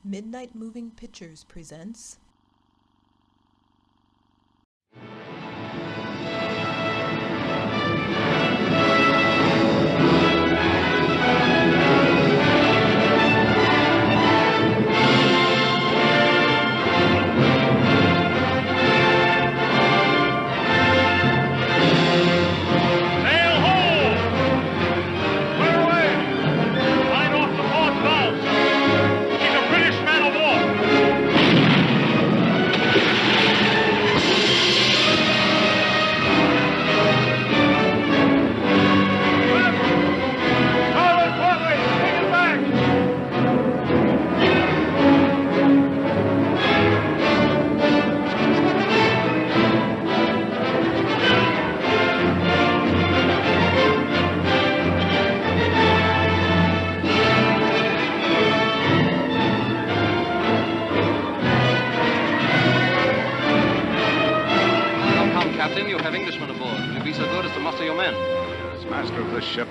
Midnight Moving Pictures presents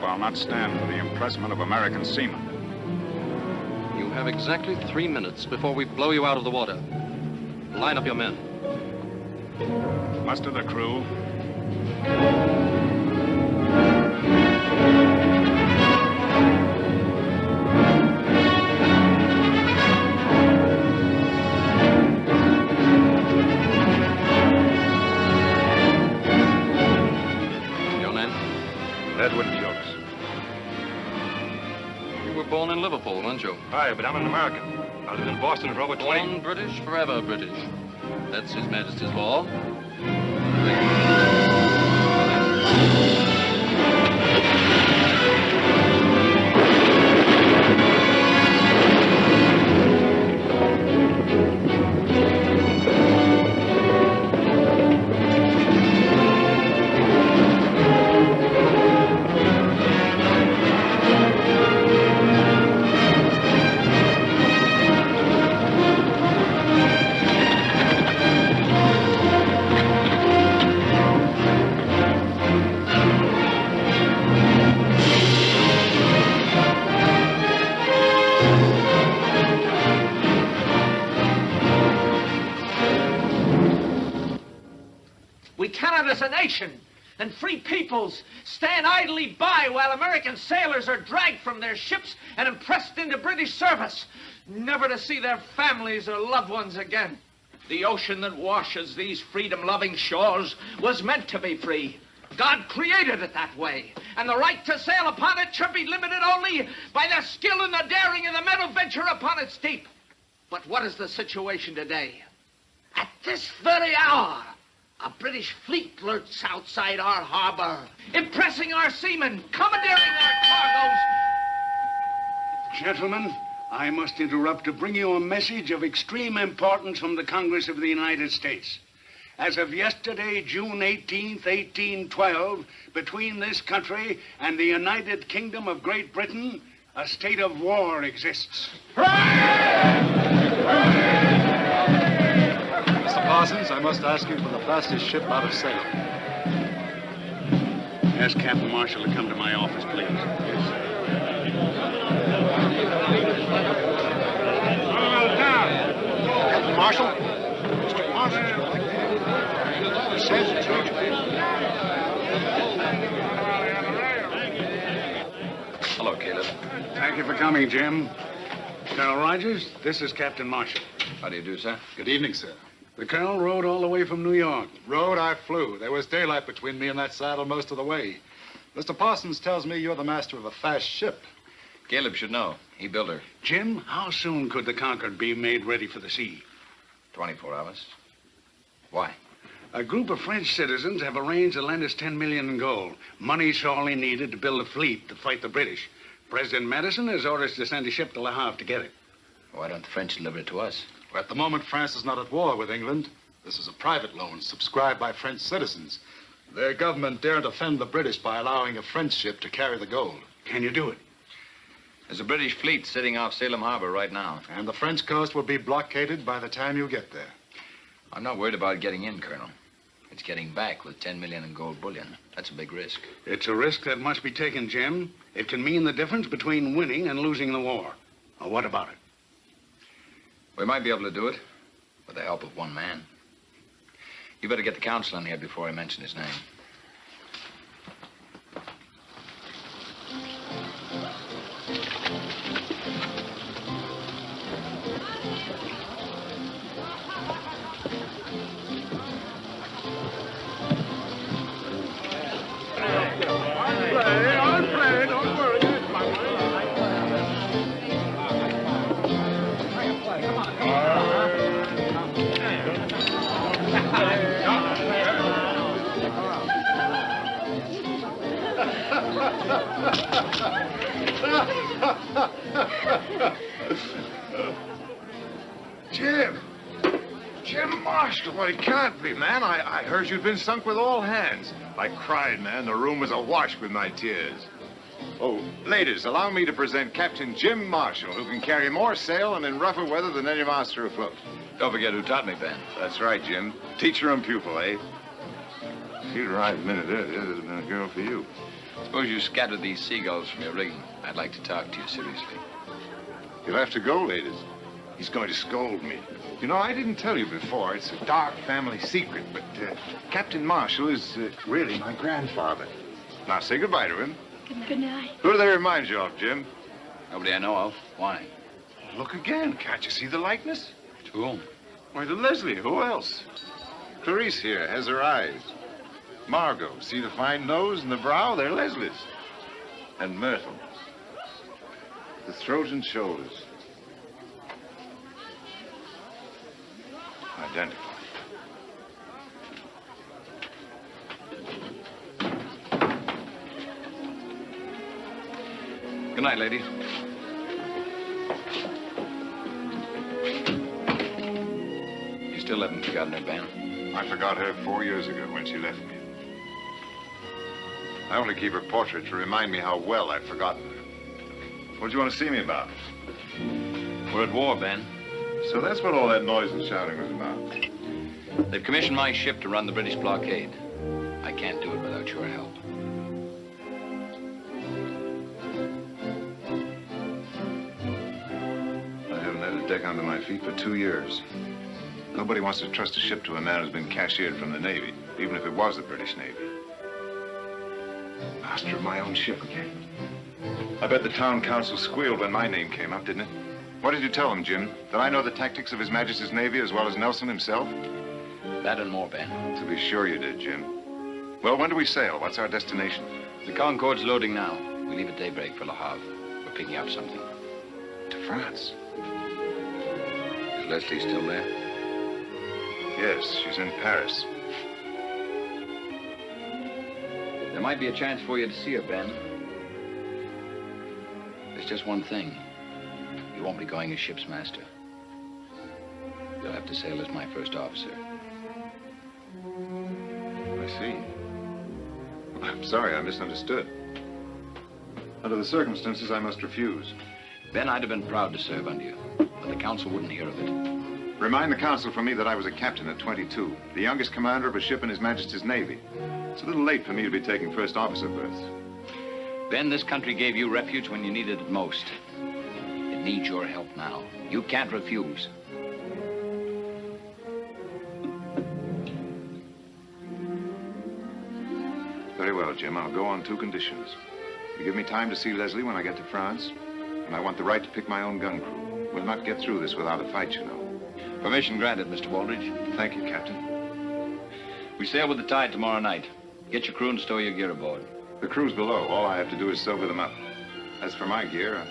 I'll not stand for the impressment of American seamen. You have exactly 3 minutes before we blow you out of the water. Line up your men. Muster the crew. Born in Liverpool, weren't you? Aye, but I'm an American. I lived in Boston for over 20... Born British, forever British. That's His Majesty's law. As a nation and free peoples stand idly by while American sailors are dragged from their ships and impressed into British service, never to see their families or loved ones again. The ocean that washes these freedom-loving shores was meant to be free. God created it that way, and the right to sail upon it should be limited only by the skill and the daring of the men who venture upon its deep. But what is the situation today? At this very hour, a British fleet lurks outside our harbor, impressing our seamen, commandeering our cargoes. Gentlemen, I must interrupt to bring you a message of extreme importance from the Congress of the United States. As of yesterday, June 18th, 1812, between this country and the United Kingdom of Great Britain, a state of war exists. Parsons, I must ask you for the fastest ship out of Salem. Ask Captain Marshall to come to my office, please. Yes, sir. Captain Marshall? Mr. Parsons, you like that? He says it's urgent. Hello, Caleb. Thank you for coming, Jim. Colonel Rogers, this is Captain Marshall. How do you do, sir? Good evening, sir. The Colonel rode all the way from New York. Rode, I flew. There was daylight between me and that saddle most of the way. Mr. Parsons tells me you're the master of a fast ship. Caleb should know. He built her. Jim, how soon could the Concord be made ready for the sea? 24 hours. Why? A group of French citizens have arranged to lend us $10 million in gold. Money sorely needed to build a fleet to fight the British. President Madison has orders to send a ship to Le Havre to get it. Why don't the French deliver it to us? Well, at the moment, France is not at war with England. This is a private loan subscribed by French citizens. Their government daren't offend the British by allowing a French ship to carry the gold. Can you do it? There's a British fleet sitting off Salem Harbor right now. And the French coast will be blockaded by the time you get there. I'm not worried about getting in, Colonel. It's getting back with 10 million in gold bullion. That's a big risk. It's a risk that must be taken, Jim. It can mean the difference between winning and losing the war. Now, what about it? We might be able to do it with the help of one man. You better get the counsel in here before I mention his name. Jim Marshall, well, it can't be, man. I heard you'd been sunk with all hands. I cried, man. The room was awash with my tears. Oh, ladies, allow me to present Captain Jim Marshall, who can carry more sail and in rougher weather than any master afloat. Don't forget who taught me, Ben. That's right, Jim. Teacher and pupil, eh? If you'd arrived a minute earlier, there'd have been a girl for you. Suppose you scattered these seagulls from your rigging. I'd like to talk to you seriously. You'll have to go, ladies. He's going to scold me. You know, I didn't tell you before. It's a dark family secret, but Captain Marshall is really my grandfather. Now, say goodbye to him. Good night. Who do they remind you of, Jim? Nobody I know of. Why? Look again. Can't you see the likeness? To whom? Why, to Leslie. Who else? Clarice here has her eyes. Margot, see the fine nose and the brow? They're Leslie's. And Myrtle. The throat and shoulders. Identical. Good night, ladies. You still haven't forgotten her, Ben? I forgot her 4 years ago when she left me. I only keep her portrait to remind me how well I've forgotten her. What do you want to see me about? We're at war, Ben. So that's what all that noise and shouting was about. They've commissioned my ship to run the British blockade. I can't do it without your help. I haven't had a deck under my feet for 2 years. Nobody wants to trust a ship to a man who's been cashiered from the Navy, even if it was the British Navy. Master of my own ship again. I bet the town council squealed when my name came up, didn't it? What did you tell him, Jim? That I know the tactics of His Majesty's Navy as well as Nelson himself? That and more, Ben. To be sure you did, Jim. Well, when do we sail? What's our destination? The Concorde's loading now. We leave at daybreak for Le Havre. We're picking up something. To France. Is Leslie still there? Yes, she's in Paris. There might be a chance for you to see her, Ben. There's just one thing. You won't be going as ship's master. You'll have to sail as my first officer. I see. I'm sorry, I misunderstood. Under the circumstances, I must refuse. Ben, I'd have been proud to serve under you, but the council wouldn't hear of it. Remind the council for me that I was a captain at 22, the youngest commander of a ship in His Majesty's Navy. It's a little late for me to be taking first officer berths. Ben, this country gave you refuge when you needed it most. It needs your help now. You can't refuse. Very well, Jim. I'll go on 2 conditions. You give me time to see Leslie when I get to France, and I want the right to pick my own gun crew. We'll not get through this without a fight, you know. Permission granted, Mr. Waldridge. Thank you, Captain. We sail with the tide tomorrow night. Get your crew and stow your gear aboard. The crew's below. All I have to do is sober them up. As for my gear,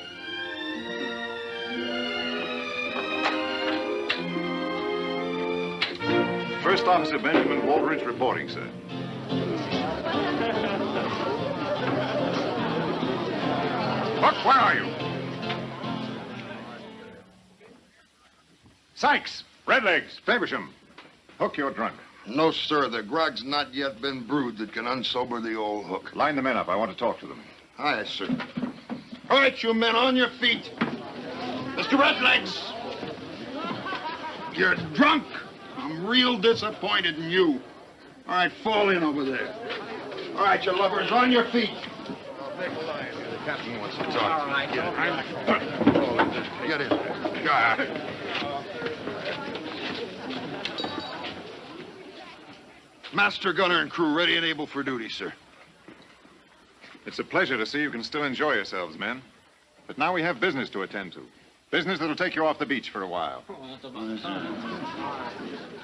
First Officer Benjamin Waldridge reporting, sir. Buck, where are you? Sykes, Redlegs, Faversham. Hook, you're drunk. No, sir. The grog's not yet been brewed that can unsober the old hook. Line the men up. I want to talk to them. Aye, sir. All right, you men, on your feet. Mr. Redlegs! You're drunk. I'm real disappointed in you. All right, fall in over there. All right, you lovers, on your feet. The captain wants to talk. All right, get in. Master gunner and crew ready and able for duty, sir. It's a pleasure to see you can still enjoy yourselves, men. But now we have business to attend to. Business that'll take you off the beach for a while.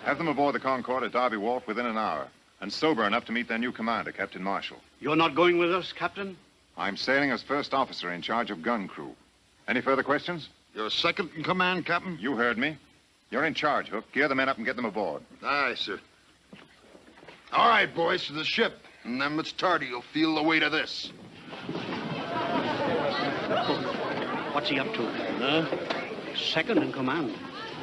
Have them aboard the Concord at Derby Wharf within an hour, and sober enough to meet their new commander, Captain Marshall. You're not going with us, Captain? I'm sailing as first officer in charge of gun crew. Any further questions? You're second in command, Captain? You heard me. You're in charge, Hook. Gear the men up and get them aboard. Aye, sir. All right, boys, to the ship. And then it's tardy. You'll feel the weight of this. What's he up to? Second in command.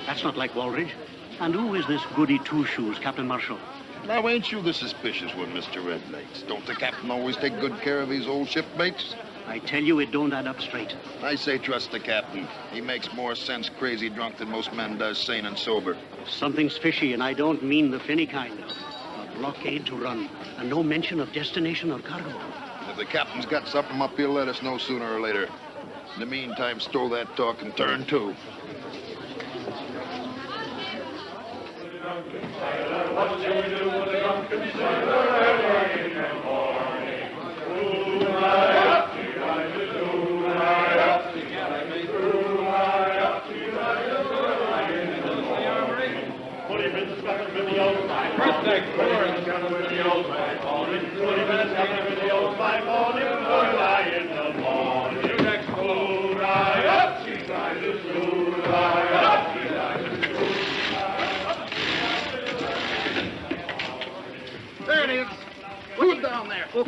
That's not like Waldridge. And who is this goody two-shoes, Captain Marshall? Now, ain't you the suspicious one, Mr. Redlegs? Don't the captain always take good care of his old shipmates? I tell you, it don't add up straight. I say trust the captain. He makes more sense crazy drunk than most men does sane and sober. Something's fishy, and I don't mean the finny kind. A blockade to run, and no mention of destination or cargo. If the captain's got something up, he'll let us know sooner or later. In the meantime, stow that talk and turn to. What shall we do with the drunken sailor early in the morning? Up, put him in the scuttle with the old pipe. Birthday, put him in the scuttle with the old pipe on him. Put him in the scuttle with the old pipe on him. Early in the morning. You next fool, right up, she rises, fool, right up, she rises. There it is. Look down there. Oh,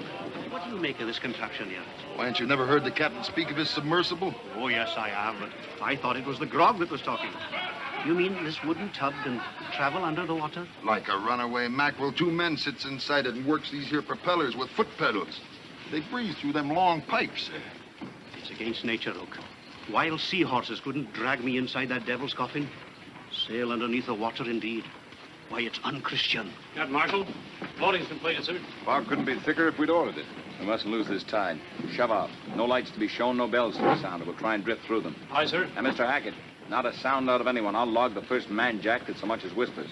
what do you make of this contraption here? Why, ain't you never heard the captain speak of his submersible? Oh, yes, I have, but I thought it was the grog that was talking. You mean this wooden tub can travel under the water? Like a runaway mackerel, two men sits inside it and works these here propellers with foot pedals. They breathe through them long pipes. It's against nature, Oak. Wild seahorses couldn't drag me inside that devil's coffin. Sail underneath the water, indeed. Why, it's unchristian. Captain Marshall, loading's completed, sir. Fog couldn't be thicker if we'd ordered it. We mustn't lose this tide. Shove out. No lights to be shown, no bells to be sounded. We'll try and drift through them. Aye, sir. And Mr. Hackett, not a sound out of anyone. I'll log the first man jack that so much as whispers.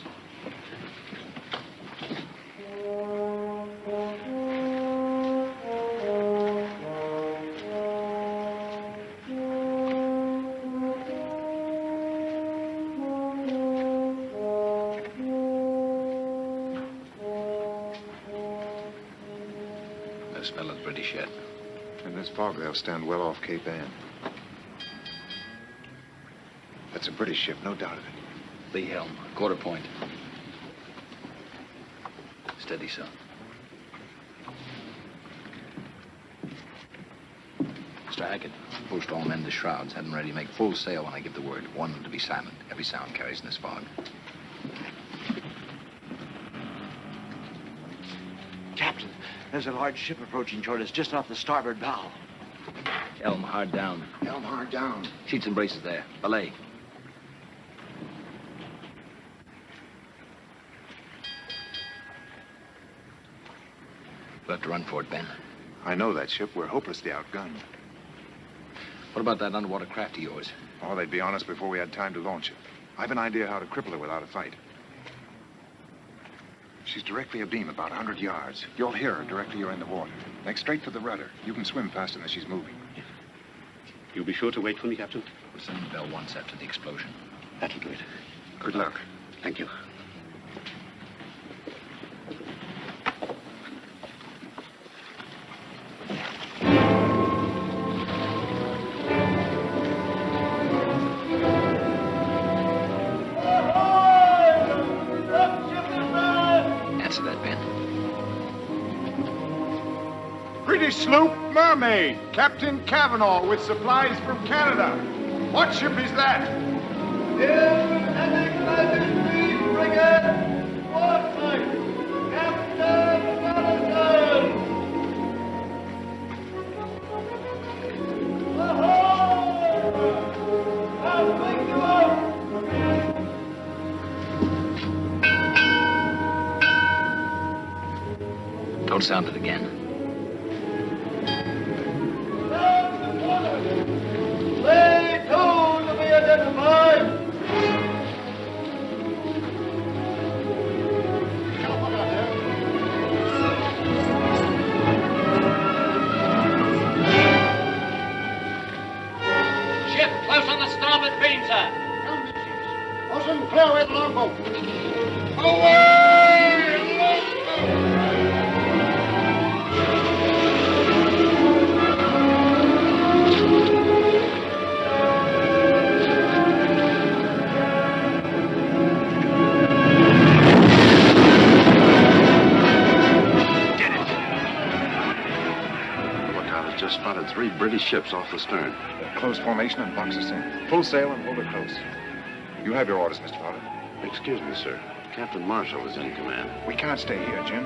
The smell of British yet. In this fog, they'll stand well off Cape Ann. That's a British ship, no doubt of it. Lee helm, quarter point. Steady, son. Mr. Hackett, post all men to shrouds. Have them ready to make full sail when I give the word. Warn them to be silent. Every sound carries in this fog. Captain, there's a large ship approaching toward us just off the starboard bow. Helm hard down. Helm hard down. Sheets and braces there. Belay. We'll have to run for it, Ben. I know that ship. We're hopelessly outgunned. What about that underwater craft of yours? Oh, they'd be on us before we had time to launch it. I've an idea how to cripple her without a fight. She's directly abeam, about 100 yards. You'll hear her directly you're in the water. Make straight for the rudder. You can swim faster than she's moving. You'll be sure to wait for me, Captain? We'll send the bell once after the explosion. That'll do it. Good luck. Thank you. Answer that, Ben. British sloop Mermaid. Captain Cavanaugh with supplies from Canada. What ship is that? Don't sound it again. Lay to be identified. Emerson, clear away the longboat. Away, longboat! Just spotted 3 British ships off the stern. Close formation and box us in. Full sail and hold her close. You have your orders, Mr. Potter. Excuse me, sir. Captain Marshall is in command. We can't stay here, Jim.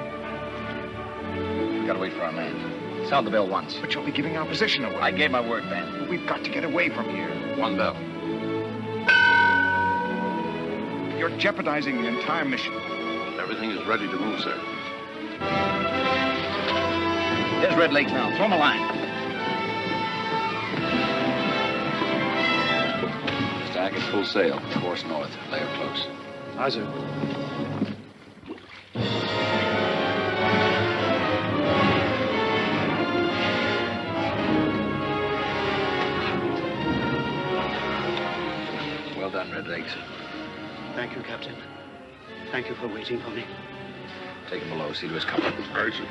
We gotta wait for our man. Sound the bell once. But you'll be giving our position away. I gave my word, Ben. We've got to get away from here. 1 bell. You're jeopardizing the entire mission. Everything is ready to move, sir. There's Red Lakes now. Throw him a line. Stack at full sail. Course north. Lay her close. Aye, sir. Well done, Red Lakes. Thank you, Captain. Thank you for waiting for me. Take him below. See to his comfort. Aye, sir.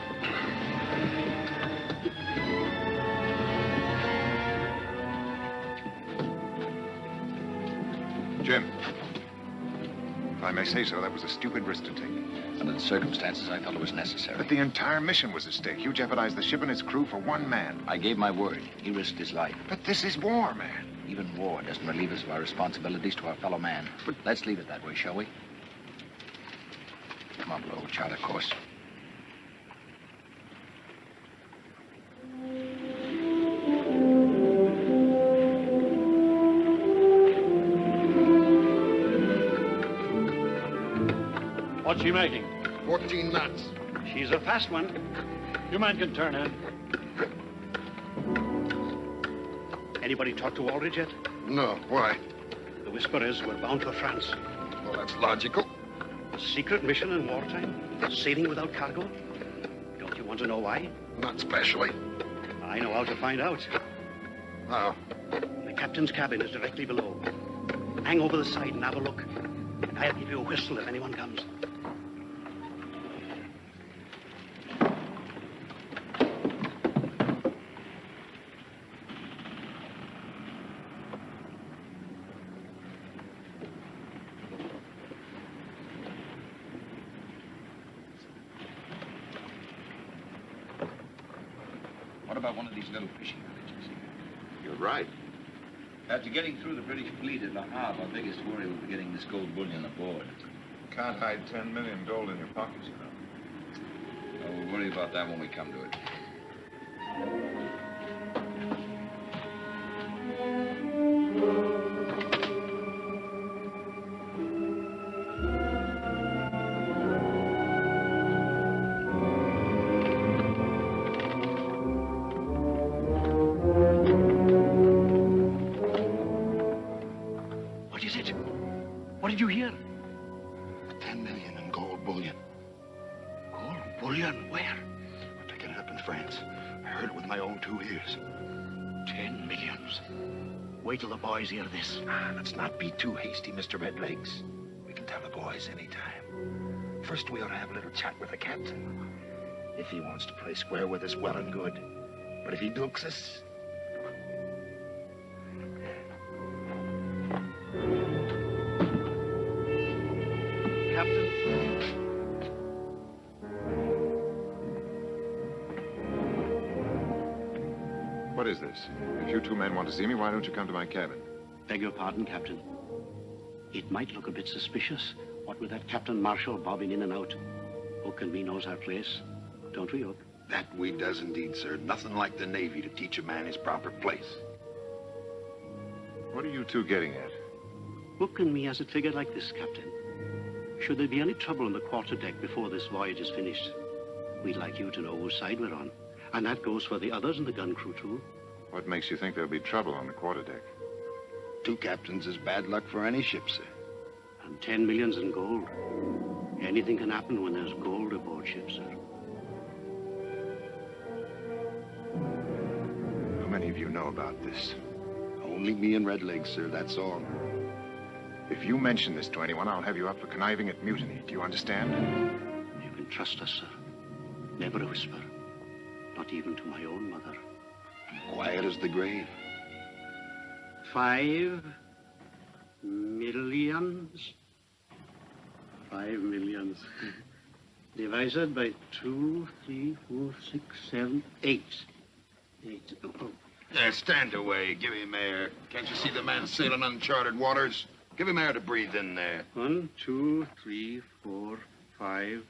Jim, if I may say so, that was a stupid risk to take. Under the circumstances, I felt it was necessary. But the entire mission was at stake. You jeopardized the ship and its crew for 1 man. I gave my word. He risked his life. But this is war, man. Even war doesn't relieve us of our responsibilities to our fellow man. But let's leave it that way, shall we? Come on, below. Chart a course. What's she making? 14 knots. She's a fast one. You men can turn in. Anybody talk to Waldridge yet? No, why? The whisper is we're bound for France. Well, that's logical. A secret mission in wartime? Sailing without cargo? Don't you want to know why? Not specially. I know how to find out. How? The captain's cabin is directly below. Hang over the side and have a look. And I'll give you a whistle if anyone comes. What about one of these little fishing villages? You're right. After getting through the British fleet at Le Havre, our biggest worry will be getting this gold bullion aboard. Can't hide 10 million gold in your pockets, you know. Oh, we'll worry about that when we come to it. What is it? What did you hear? 10 million in gold bullion. Gold bullion? Where? We're picking it up in France. I heard it with my own 2 ears. 10 millions. Wait till the boys hear this. Let's not be too hasty, Mr. Redlegs. We can tell the boys anytime. First, we ought to have a little chat with the captain. If he wants to play square with us, well and good. But if he dukes us... Captain? What is this? If you 2 men want to see me, why don't you come to my cabin? Beg your pardon, Captain. It might look a bit suspicious, what with that Captain Marshall bobbing in and out. Hook and me knows our place. Don't we, Hook? That we does indeed, sir. Nothing like the Navy to teach a man his proper place. What are you 2 getting at? Hook and me has it figured like this, Captain. Should there be any trouble on the quarterdeck before this voyage is finished, we'd like you to know whose side we're on. And that goes for the others in the gun crew, too. What makes you think there'll be trouble on the quarterdeck? 2 captains is bad luck for any ship, sir. And 10 millions in gold. Anything can happen when there's gold aboard ship, sir. How many of you know about this? Only me and Redlegs, sir, that's all. If you mention this to anyone, I'll have you up for conniving at mutiny. Do you understand? You can trust us, sir. Never a whisper. Not even to my own mother. Quiet as the grave. 5 millions. 5 millions. Divided by 2, 3, 4, 6, 7, 8. 8. Oh. Yeah, stand away. Give him air. Can't you see the man sailing uncharted waters? Give him air to breathe in there. 1, 2, 3, 4, 5,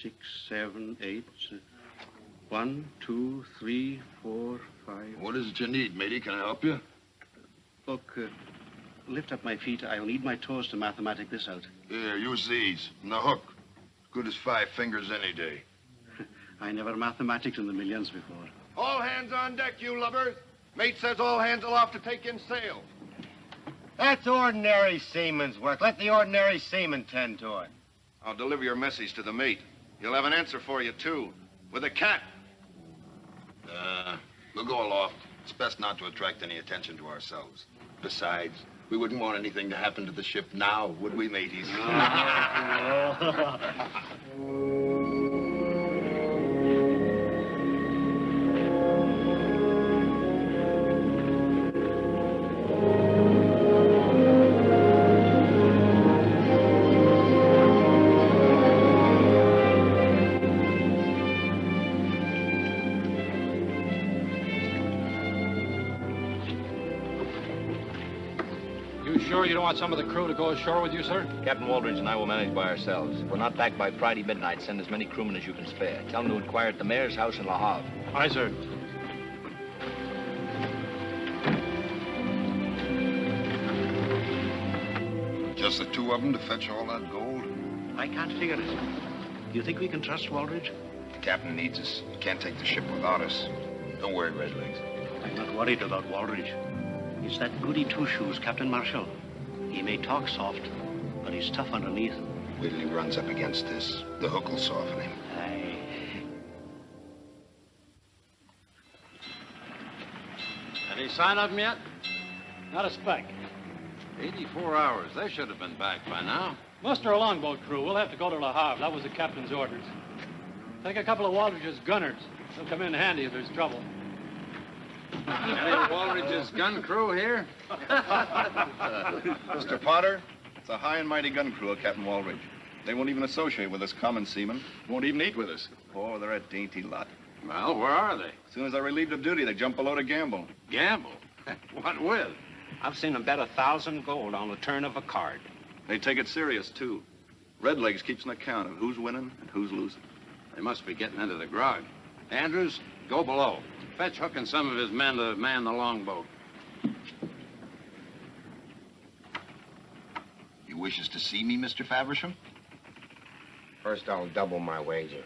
6, 7, 8. 1, 2, 3, 4, 5. What is it you need, matey? Can I help you? Look, lift up my feet. I'll need my toes to mathematic this out. Here, use these. And the hook. Good as 5 fingers any day. I never mathematics in the millions before. All hands on deck, you lubbers. Mate says all hands aloft to take in sail. That's ordinary seaman's work. Let the ordinary seaman tend to it. I'll deliver your message to the mate. He'll have an answer for you, too. With a cat. We'll go aloft. It's best not to attract any attention to ourselves. Besides, we wouldn't want anything to happen to the ship now, would we, mateys? Sure you don't want some of the crew to go ashore with you, sir? Captain Waldridge and I will manage by ourselves. If we're not back by Friday midnight, send as many crewmen as you can spare. Tell them to inquire at the mayor's house in Le Havre. Aye, sir. Just the 2 of them to fetch all that gold? I can't figure it. Do you think we can trust Waldridge? The captain needs us. He can't take the ship without us. Don't worry, Redlegs. I'm not worried about Waldridge. It's that goody two-shoes, Captain Marshall. He may talk soft, but he's tough underneath. Wait till he runs up against this. The hook will soften him. Aye. Any sign of him yet? Not a speck. 84 hours. They should have been back by now. Muster a longboat crew. We'll have to go to Le Havre. That was the captain's orders. Take a couple of Waldridge's gunners. They'll come in handy if there's trouble. Any of Waldridge's gun crew here? Mr. Potter, it's a high and mighty gun crew of Captain Waldridge. They won't even associate with us common seamen. Won't even eat with us. Oh, they're a dainty lot. Well, where are they? As soon as they're relieved of duty, they jump below to gamble. Gamble? What with? I've seen them bet 1,000 gold on the turn of a card. They take it serious, too. Redlegs keeps an account of who's winning and who's losing. They must be getting into the grog. Andrews, go below. Fetch Hook and some of his men to man the longboat. He wishes to see me, Mr. Faversham? First, I'll double my wager.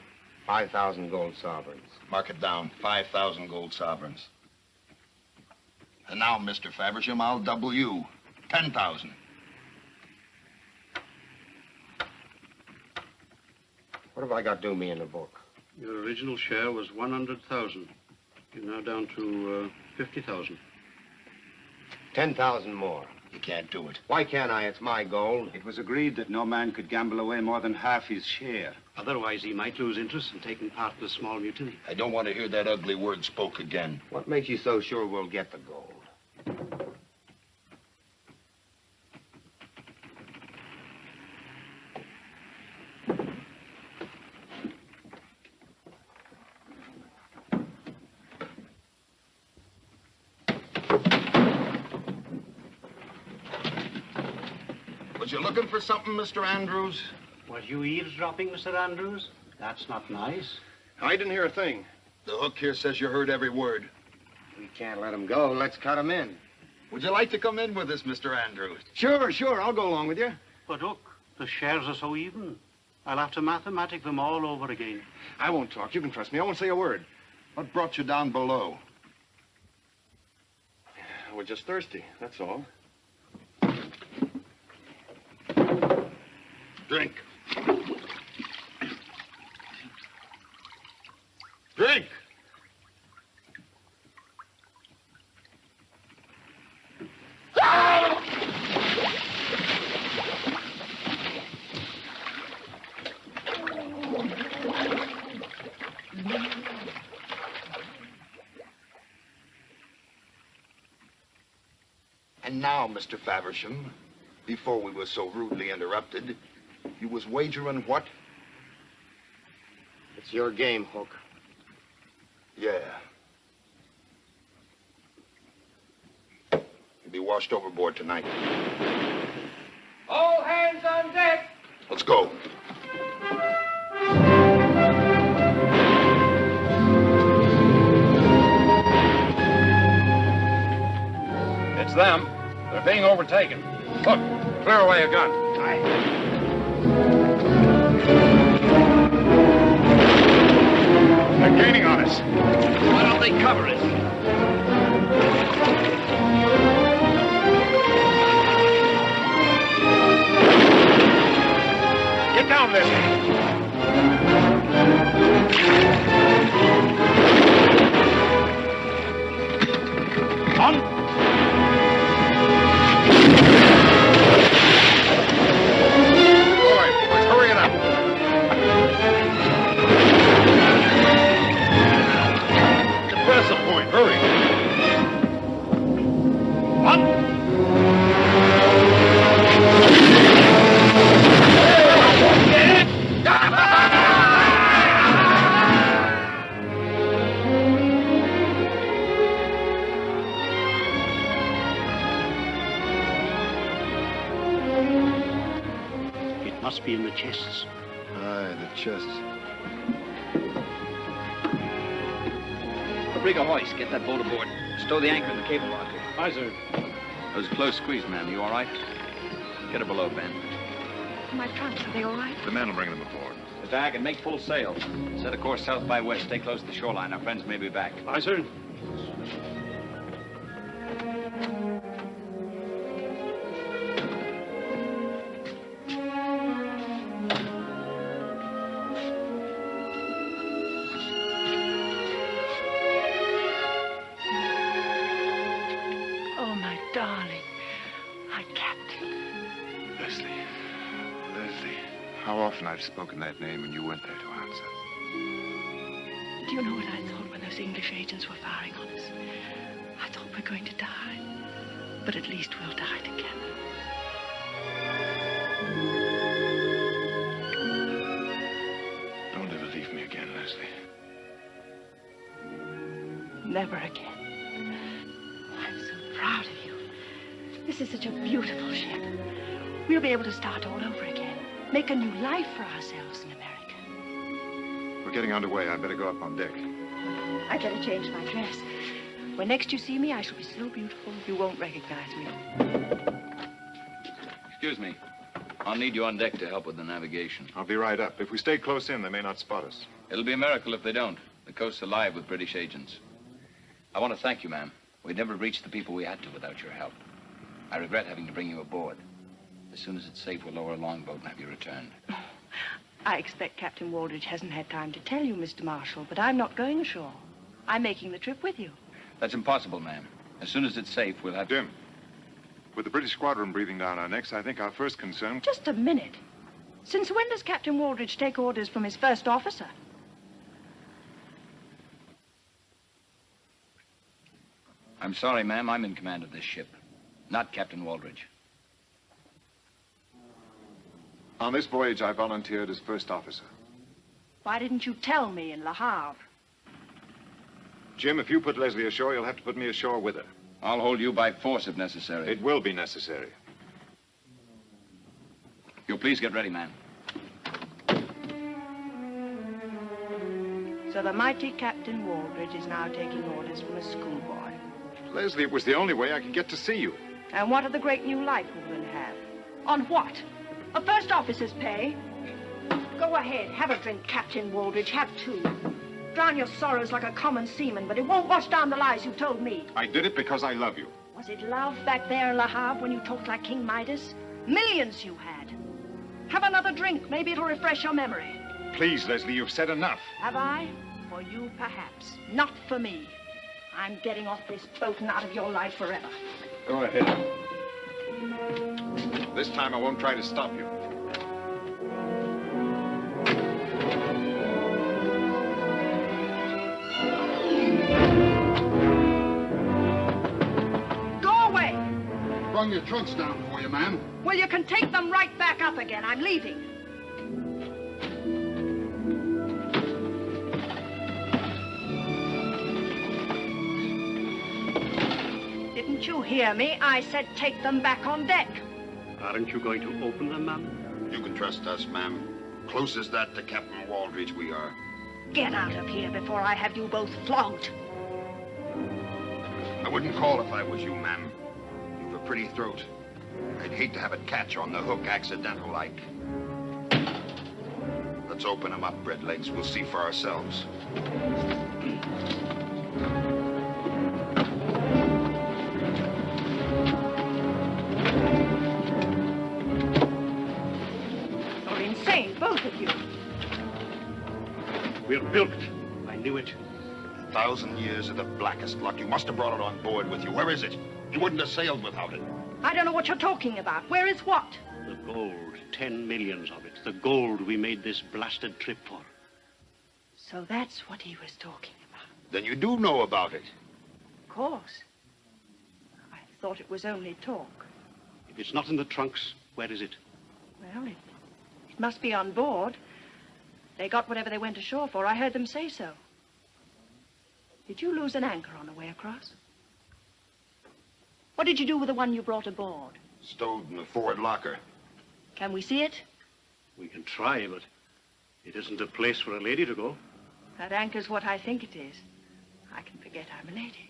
5,000 gold sovereigns. Mark it down. 5,000 gold sovereigns. And now, Mr. Faversham, I'll double you. 10,000. What have I got due me in the book? Your original share was 100,000. You're now down to 50,000. 10,000 more. You can't do it. Why can't I? It's my gold. It was agreed that no man could gamble away more than half his share. Otherwise, he might lose interest in taking part in the small mutiny. I don't want to hear that ugly word spoke again. What makes you so sure we'll get the gold? Was you looking for something, Mr. Andrews? Was you eavesdropping, Mr. Andrews? That's not nice. I didn't hear a thing. The hook here says you heard every word. We can't let him go. Let's cut him in. Would you like to come in with us, Mr. Andrews? Sure. I'll go along with you. But look, the shares are so even. I'll have to mathematic them all over again. I won't talk. You can trust me. I won't say a word. What brought you down below? We're just thirsty, that's all. Drink. Drink! And now, Mr. Faversham, before we were so rudely interrupted, you was wagering what? It's your game, Hook. Yeah. You'll be washed overboard tonight. All hands on deck. Let's go. It's them. They're being overtaken. Look, clear away a gun. They're gaining on us. Why don't they cover us? Get down, Leslie. On. Must be in the chests. Aye, the chests. Brocco, hoist. Get that boat aboard. Stow the anchor in the cable locker. Aye, sir. That was a close squeeze, ma'am. You all right? Get her below, Ben. My trunks, are they all right? The men will bring them aboard. Attack and make full sail. Set a course south by west. Stay close to the shoreline. Our friends may be back. Aye, sir. How often I've spoken that name and you weren't there to answer. Do you know what I thought when those English agents were firing on us? I thought we're going to die. But at least we'll die together. Don't ever leave me again, Leslie. Never again. I'm so proud of you. This is such a beautiful ship. We'll be able to start all over again. Make a new life for ourselves in America. We're getting underway. I better go up on deck. I better change my dress. When next you see me, I shall be so beautiful you won't recognize me. Excuse me. I'll need you on deck to help with the navigation. I'll be right up. If we stay close in, they may not spot us. It'll be a miracle if they don't. The coast's alive with British agents. I want to thank you, ma'am. We'd never have reached the people we had to without your help. I regret having to bring you aboard. As soon as it's safe, we'll lower a longboat and have you returned. I expect Captain Waldridge hasn't had time to tell you, Mr. Marshall, but I'm not going ashore. I'm making the trip with you. That's impossible, ma'am. As soon as it's safe, we'll have... Jim, with the British squadron breathing down our necks, I think our first concern... Just a minute. Since when does Captain Waldridge take orders from his first officer? I'm sorry, ma'am. I'm in command of this ship, not Captain Waldridge. On this voyage, I volunteered as first officer. Why didn't you tell me in Le Havre? Jim, if you put Leslie ashore, you'll have to put me ashore with her. I'll hold you by force if necessary. It will be necessary. You'll please get ready, ma'am. So the mighty Captain Waldridge is now taking orders from a schoolboy. Leslie, it was the only way I could get to see you. And what of the great new life we're going to have? On what? A first officer's pay? Go ahead, have a drink, Captain Waldridge, have two. Drown your sorrows like a common seaman, but it won't wash down the lies you told me. I did it because I love you. Was it love back there in Le Havre when you talked like King Midas? Millions you had. Have another drink, maybe it'll refresh your memory. Please, Leslie, you've said enough. Have I? For you, perhaps. Not for me. I'm getting off this boat and out of your life forever. Go ahead. This time I won't try to stop you. Go away! brung your trunks down for you, ma'am. Well, you can take them right back up again. I'm leaving. Didn't you hear me? I said take them back on deck. Aren't you going to open them, ma'am? You can trust us, ma'am. Close as that to Captain Waldridge we are. Get out of here before I have you both flogged. I wouldn't call if I was you, ma'am. You've a pretty throat. I'd hate to have it catch on the hook accidental-like. Let's open them up, Breadlegs. We'll see for ourselves. You're insane, both of you. We're bilked. I knew it. 1,000 years of the blackest luck. You must have brought it on board with you. Where is it? You wouldn't have sailed without it. I don't know what you're talking about. Where is what? The gold, 10 millions of it. The gold we made this blasted trip for. So that's what he was talking about. Then you do know about it. Of course. I thought it was only talk. If it's not in the trunks, where is it? Well, it must be on board. They got whatever they went ashore for. I heard them say so. Did you lose an anchor on the way across? What did you do with the one you brought aboard? Stowed in the forward locker. Can we see it? We can try, but it isn't a place for a lady to go. That anchor's what I think it is. I can forget I'm a lady.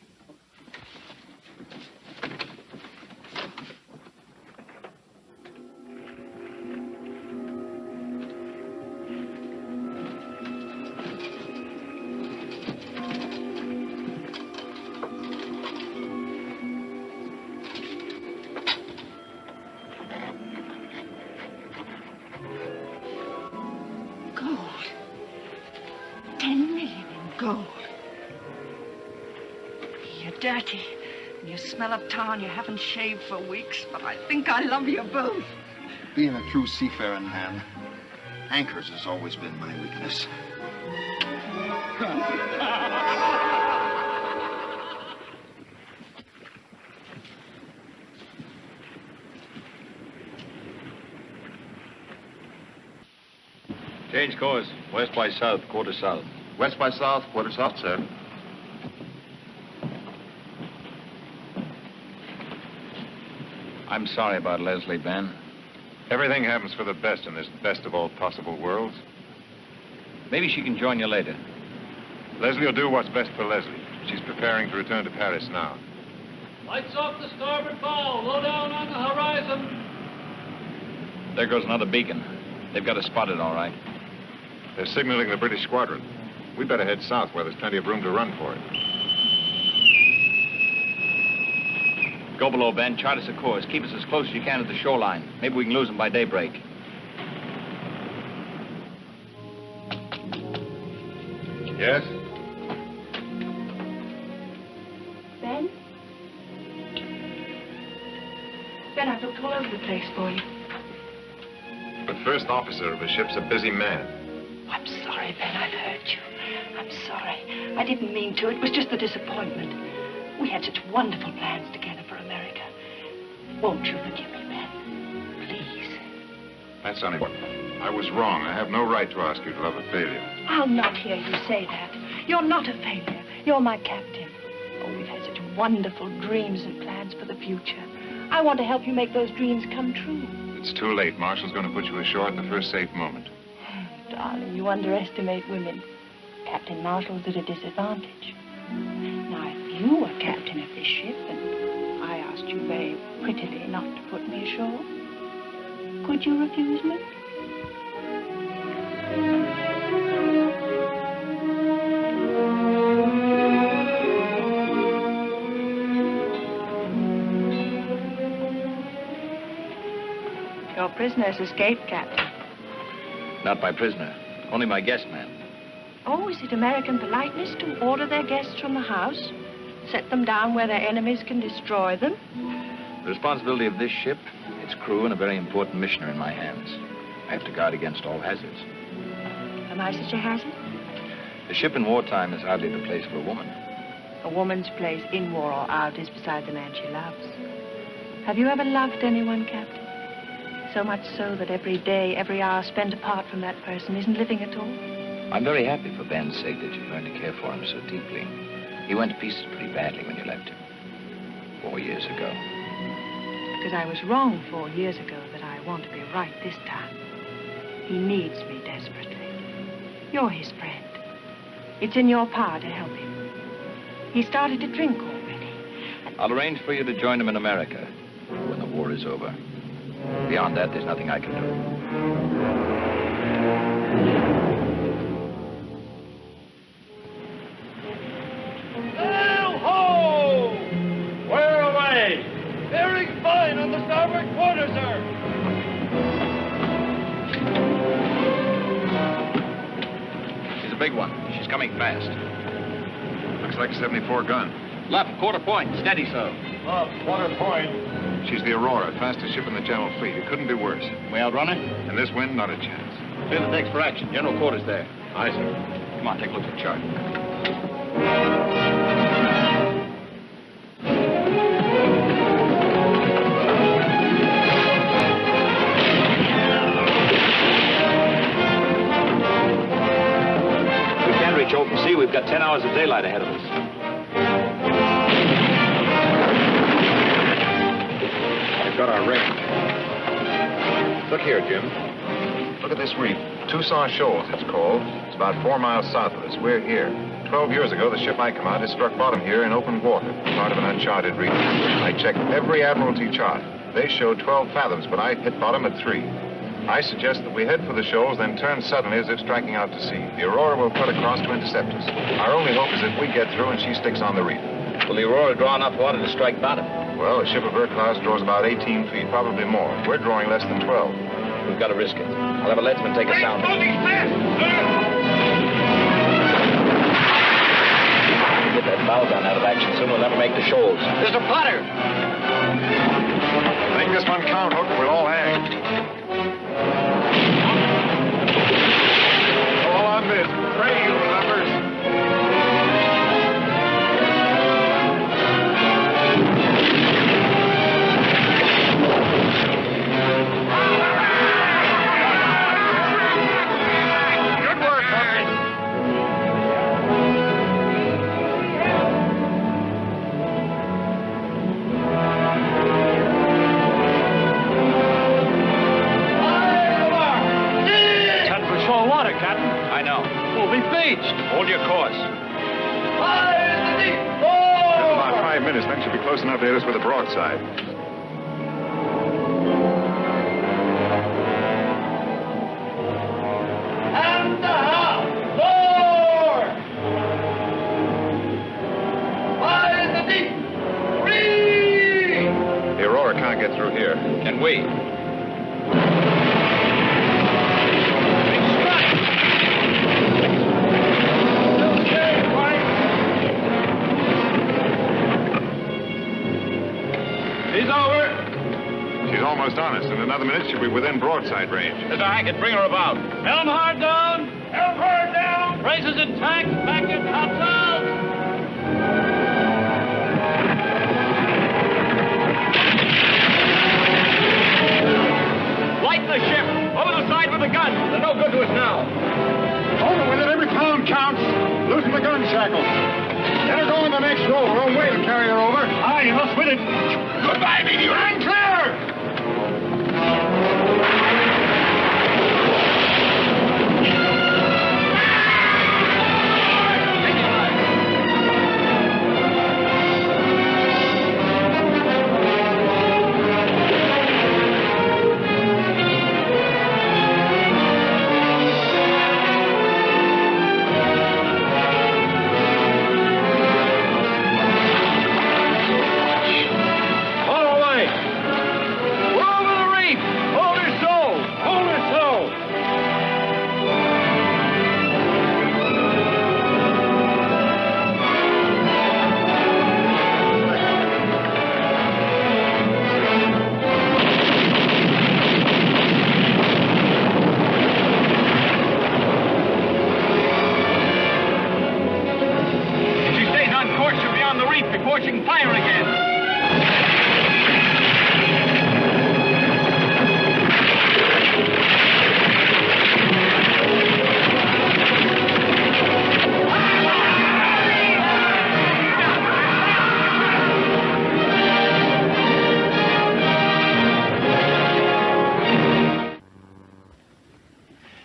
Dirty. And you smell of tar and you haven't shaved for weeks, but I think I love you both. Being a true seafaring man, anchors has always been my weakness. Change course. West by south, quarter south. West by south, quarter south, sir. I'm sorry about Leslie, Ben. Everything happens for the best in this best of all possible worlds. Maybe she can join you later. Leslie will do what's best for Leslie. She's preparing to return to Paris now. Lights off the starboard bow. Low down on the horizon. There goes another beacon. They've got us spotted, all right. They're signaling the British squadron. We better head south where there's plenty of room to run for it. Go below, Ben. Chart us a course. Keep us as close as you can to the shoreline. Maybe we can lose them by daybreak. Yes? Ben? Ben, I've looked all over the place for you. The first officer of a ship's a busy man. I'm sorry, Ben. I've hurt you. I'm sorry. I didn't mean to. It was just the disappointment. We had such wonderful plans together for America. Won't you forgive me, Ben? Please. That's unimportant. I was wrong. I have no right to ask you to love a failure. I'll not hear you say that. You're not a failure. You're my captain. Oh, we've had such wonderful dreams and plans for the future. I want to help you make those dreams come true. It's too late. Marshall's going to put you ashore at the first safe moment. Darling, you underestimate women. Captain Marshall's at a disadvantage. Now, if you were captain of this ship and I asked you very prettily not to put me ashore, could you refuse me? Your prisoner's escaped, Captain. Not my prisoner. Only my guest man. Oh, is it American politeness to order their guests from the house? Set them down where their enemies can destroy them? The responsibility of this ship, its crew, and a very important mission are in my hands. I have to guard against all hazards. Am I such a hazard? The ship in wartime is hardly the place for a woman. A woman's place in war or out is beside the man she loves. Have you ever loved anyone, Captain? So much so that every day, every hour spent apart from that person isn't living at all? I'm very happy for Ben's sake that you learned to care for him so deeply. He went to pieces pretty badly when you left him. 4 years ago. Because I was wrong 4 years ago that I want to be right this time. He needs me desperately. You're his friend. It's in your power to help him. He started to drink already. I'll arrange for you to join him in America when the war is over. Beyond that, there's nothing I can do. Sail ho! Where away? Bearing fine on the starboard quarter, sir. She's a big one. She's coming fast. Looks like a 74 gun. Left, quarter point. Steady, sir. Quarter point. She's the Aurora, fastest ship in the General Fleet. It couldn't be worse. We outrun her? In this wind, not a chance. Clear the decks for action. General quarters there. Aye, sir. Come on, take a look at the chart. If we can reach open sea, we've got 10 hours of daylight ahead of us. We've got our range. Look here, Jim. Look at this reef. Tucson Shoals, it's called. It's about 4 miles south of us. We're here. 12 years ago, the ship I commanded struck bottom here in open water, part of an uncharted reef. I checked every Admiralty chart. They showed 12 fathoms, but I hit bottom at 3. I suggest that we head for the shoals, then turn suddenly as if striking out to sea. The Aurora will cut across to intercept us. Our only hope is that we get through and she sticks on the reef. Will the Aurora draw enough water to strike bottom? Well, a ship of her class draws about 18 feet, probably more. We're drawing less than 12. We've got to risk it. I'll have a leadsman take a sound. Get that bow gun out of action soon, we'll never make the shoals. There's a platter! Make this one count, Hook. We'll all hang. All on this. Pray, you lovers. Hold your course. Just about 5 minutes, then she'll be close enough to hit us with a broadside. And the house! Four! Fire in the deep! 3! The Aurora can't get through here. Can we? Almost on us. In another minute, she'll be within broadside range. Mr. Hackett, bring her about. Helm hard down! Helm hard down! Braces intact! Back your topsails! Light the ship! Over the side with the guns! They're no good to us now. Over with it. Every pound counts. Loosen the gun shackles. Let her go in the next row. Her own way to carry her over. Aye, you must with it. Goodbye, meteor. And clear!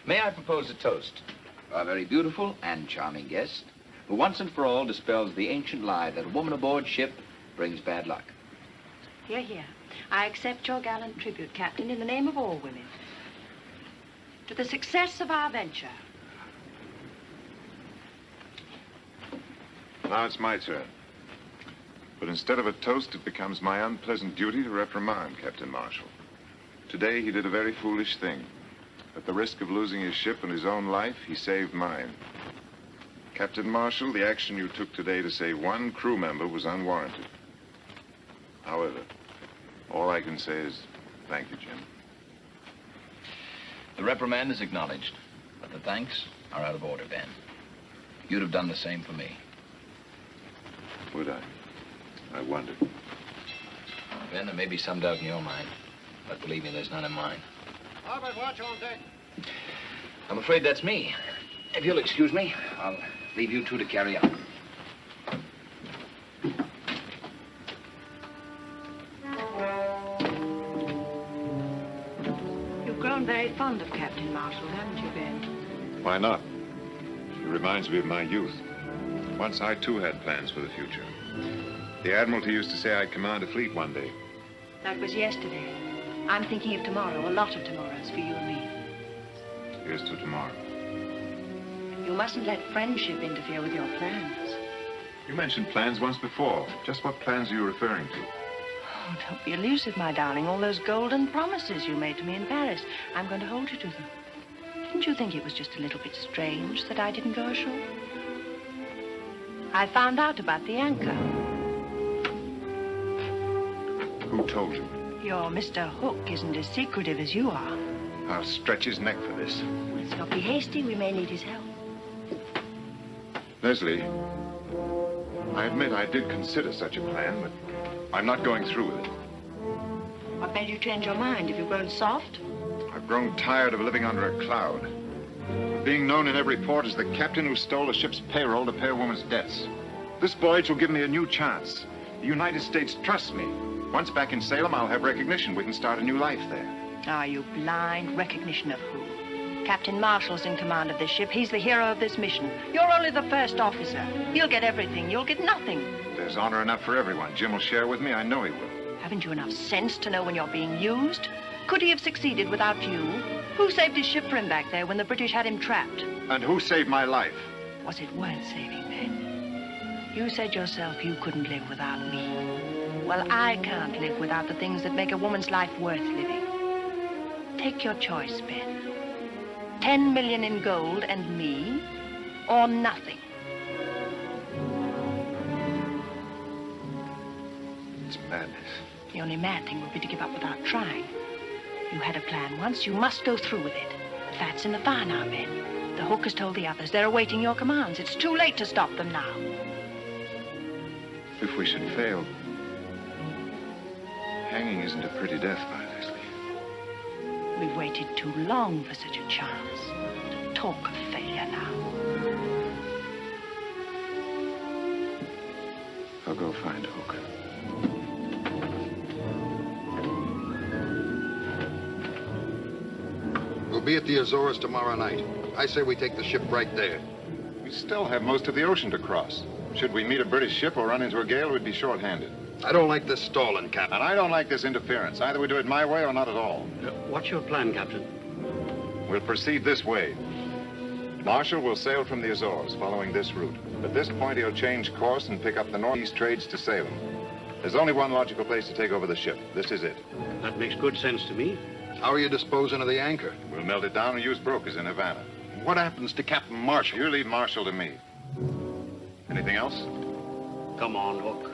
May I propose a toast? Our very beautiful and charming guest, who once and for all dispels the ancient lie that a woman aboard ship brings bad luck. Hear, hear. I accept your gallant tribute, Captain, in the name of all women. To the success of our venture. Now it's my turn. But instead of a toast, it becomes my unpleasant duty to reprimand Captain Marshall. Today, he did a very foolish thing. At the risk of losing his ship and his own life, he saved mine. Captain Marshall, the action you took today to save one crew member was unwarranted. However, all I can say is thank you, Jim. The reprimand is acknowledged, but the thanks are out of order, Ben. You'd have done the same for me. Would I? I wondered. Ben, there may be some doubt in your mind, but believe me, there's none in mine. Albert, watch on deck. I'm afraid that's me. If you'll excuse me, I'll leave you two to carry on. You've grown very fond of Captain Marshall, haven't you, Ben? Why not? He reminds me of my youth. Once I, too, had plans for the future. The Admiralty used to say I'd command a fleet one day. That was yesterday. I'm thinking of tomorrow, a lot of tomorrows for you and me. Here's to tomorrow. You mustn't let friendship interfere with your plans. You mentioned plans once before. Just what plans are you referring to? Oh, don't be elusive, my darling. All those golden promises you made to me in Paris. I'm going to hold you to them. Didn't you think it was just a little bit strange that I didn't go ashore? I found out about the anchor. Who told you? Your Mr. Hook isn't as secretive as you are. I'll stretch his neck for this. Let's not be hasty. We may need his help. Leslie, I admit I did consider such a plan, but I'm not going through with it. What made you change your mind? Have you grown soft? I've grown tired of living under a cloud. Of being known in every port as the captain who stole a ship's payroll to pay a woman's debts. This voyage will give me a new chance. The United States trusts me. Once back in Salem, I'll have recognition. We can start a new life there. Are you blind? Recognition of who? Captain Marshall's in command of this ship. He's the hero of this mission. You're only the first officer. He'll get everything. You'll get nothing. There's honor enough for everyone. Jim will share with me. I know he will. Haven't you enough sense to know when you're being used? Could he have succeeded without you? Who saved his ship for him back there when the British had him trapped? And who saved my life? Was it worth saving, Ben? You said yourself you couldn't live without me. Well, I can't live without the things that make a woman's life worth living. Take your choice, Ben. 10 million in gold and me, or nothing. It's madness. The only mad thing would be to give up without trying. You had a plan once, you must go through with it. The fat's in the fire now, Ben. The Hook has told the others. They're awaiting your commands. It's too late to stop them now. If we should fail, hanging isn't a pretty death, my Leslie. We've waited too long for such a chance. Don't talk of failure now. I'll go find Hook. We'll be at the Azores tomorrow night. I say we take the ship right there. We still have most of the ocean to cross. Should we meet a British ship or run into a gale, we'd be short-handed. I don't like this stalling, Captain. And I don't like this interference. Either we do it my way or not at all. What's your plan, Captain? We'll proceed this way. Marshall will sail from the Azores, following this route. At this point, he'll change course and pick up the northeast trades to Salem. There's only one logical place to take over the ship. This is it. That makes good sense to me. How are you disposing of the anchor? We'll melt it down and use brokers in Havana. What happens to Captain Marshall? You leave Marshall to me. Anything else? Come on, Hook.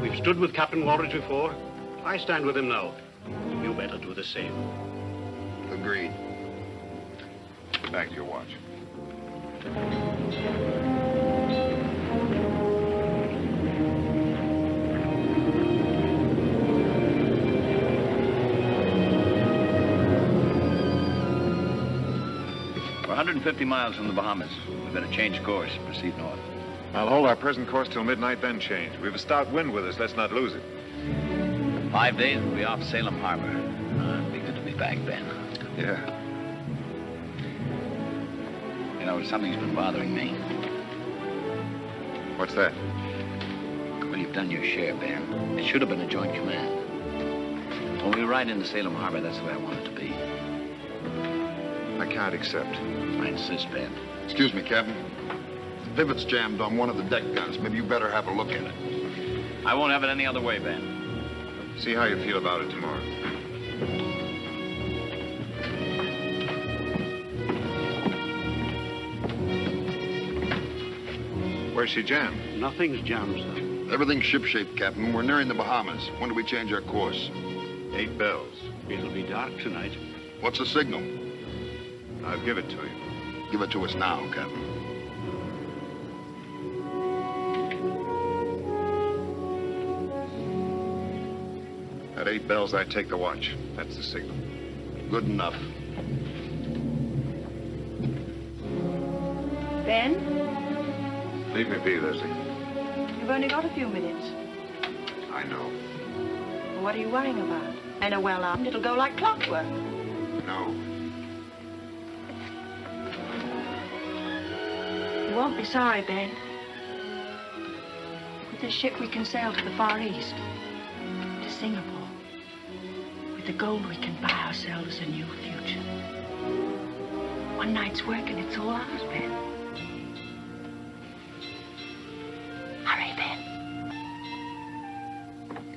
We've stood with Captain Waldridge before. I stand with him now. You better do the same. Agreed. Back to your watch. We're 150 miles from the Bahamas. We better change course, proceed north. I'll hold our present course till midnight, then change. We have a stout wind with us. Let's not lose it. 5 days, we'll be off Salem Harbor. It'll be good to be back, Ben. Yeah. Osterloh, something's been bothering me. What's that? Well, you've done your share, Ben. It should have been a joint command. When we ride into Salem Harbor, that's the way I want it to be. I can't accept. I insist, Ben. Excuse me, Captain. The pivot's jammed on one of the deck guns. Maybe you better have a look at it. I won't have it any other way, Ben. See how you feel about it tomorrow. Where's she jammed? Nothing's jammed, sir. Everything's shipshape, Captain. We're nearing the Bahamas. When do we change our course? 8 bells. It'll be dark tonight. What's the signal? I'll give it to you. Give it to us now, Captain. At 8 bells, I take the watch. That's the signal. Good enough. Ben, Leave me be, Leslie. you've only got a few minutes. I know. What are you worrying about? Men are well armed. It'll go like clockwork. No. You won't be sorry, Ben. With this ship, we can sail to the Far East, to Singapore. With the gold, we can buy ourselves a new future. One night's work, and it's all ours, Ben. Hurry, Ben.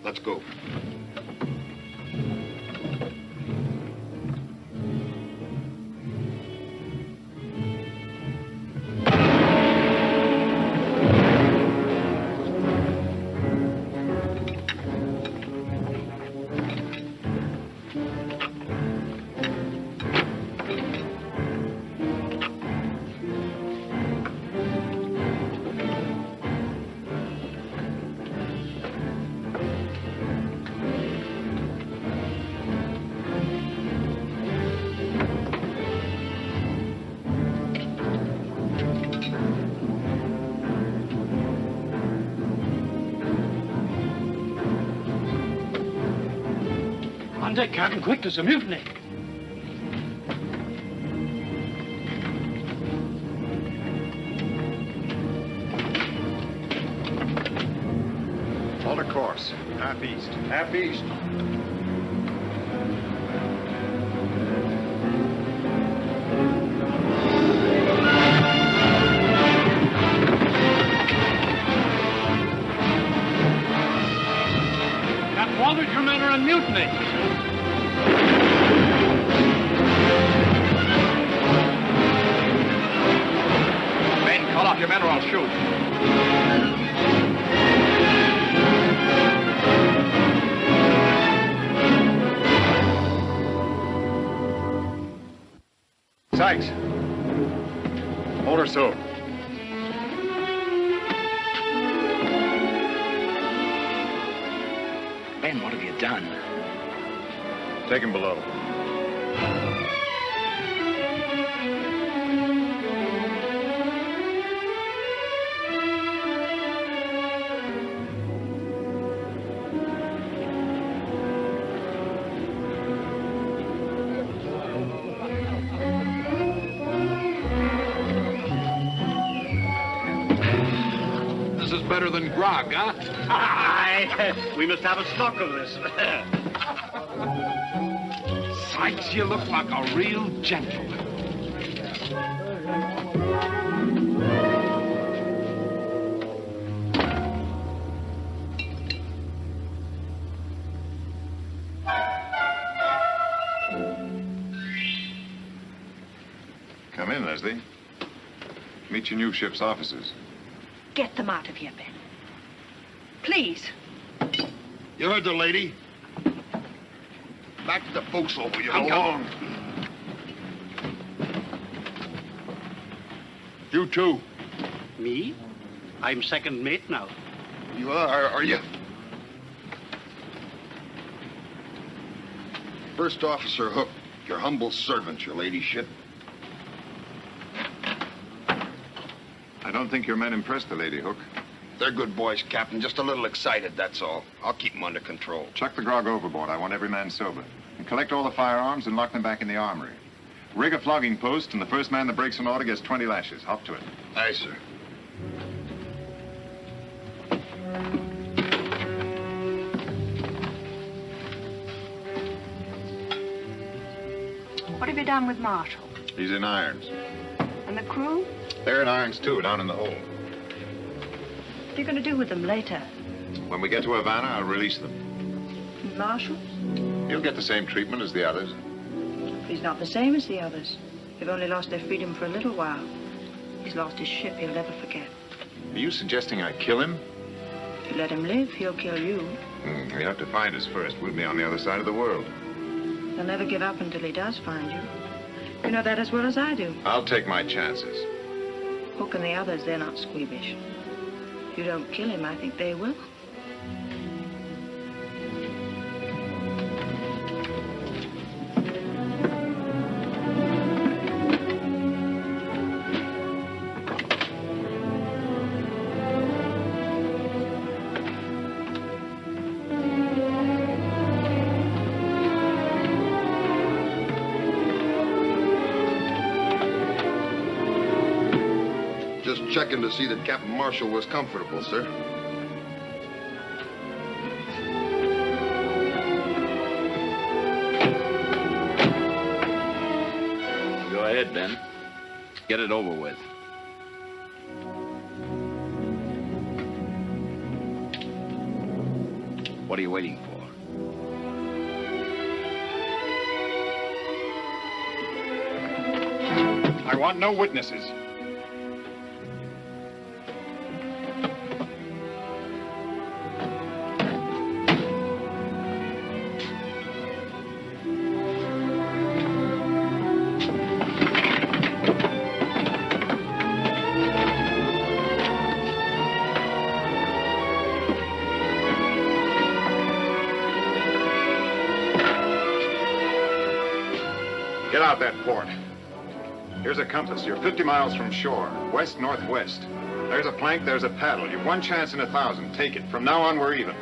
Let's go. On deck, Captain, quick, there's a mutiny. Alter course. Half east. Half east. Captain Waldridge, your men are in mutiny. Ben, call off your men or I'll shoot. Sykes. Hold her so. Ben, what have you done? Take him below. This is better than grog, huh? Aye, we must have a stock of this. Sykes, you look like a real gentleman. Come in, Leslie. Meet your new ship's officers. Get them out of here, Ben. Please. You heard the lady. Back to the forecastle, will you? Come along. You too. Me? I'm second mate now. You are you? First Officer Hook, your humble servant, your ladyship. I don't think your men impressed the lady, Hook. They're good boys, Captain. Just a little excited, that's all. I'll keep them under control. Chuck the grog overboard. I want every man sober. And collect all the firearms and lock them back in the armory. Rig a flogging post, and the first man that breaks an order gets 20 lashes. Hop to it. Aye, sir. What have you done with Marshall? He's in irons. And the crew? They're in irons, too, down in the hold. What are you going to do with them later? When we get to Havana, I'll release them. And Marshall? He'll get the same treatment as the others. He's not the same as the others. They've only lost their freedom for a little while. He's lost his ship he'll never forget. Are you suggesting I kill him? If you let him live, he'll kill you. You have to find us first. We'll be on the other side of the world. He'll never give up until he does find you. You know that as well as I do. I'll take my chances. Hook and the others, they're not squeamish. If you don't kill him, I think they will. Checking to see that Captain Marshall was comfortable, sir. Go ahead, Ben. Get it over with. What are you waiting for? I want no witnesses. Get out that port. Here's a compass. You're 50 miles from shore, west-northwest. There's a plank, there's a paddle. You've one chance in 1,000. Take it. From now on, we're even.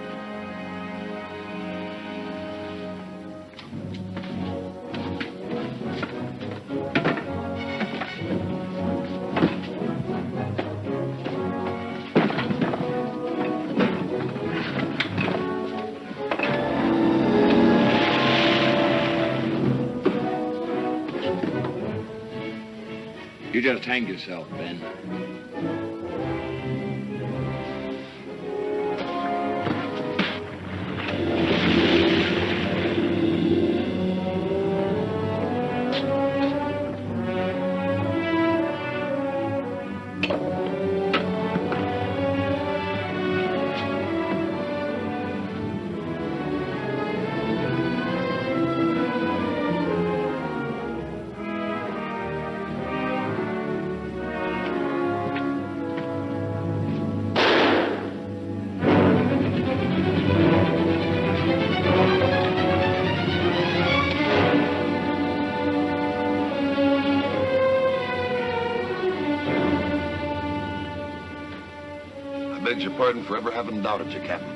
You just hanged yourself, Ben. Begs your pardon for ever having doubted you, Captain.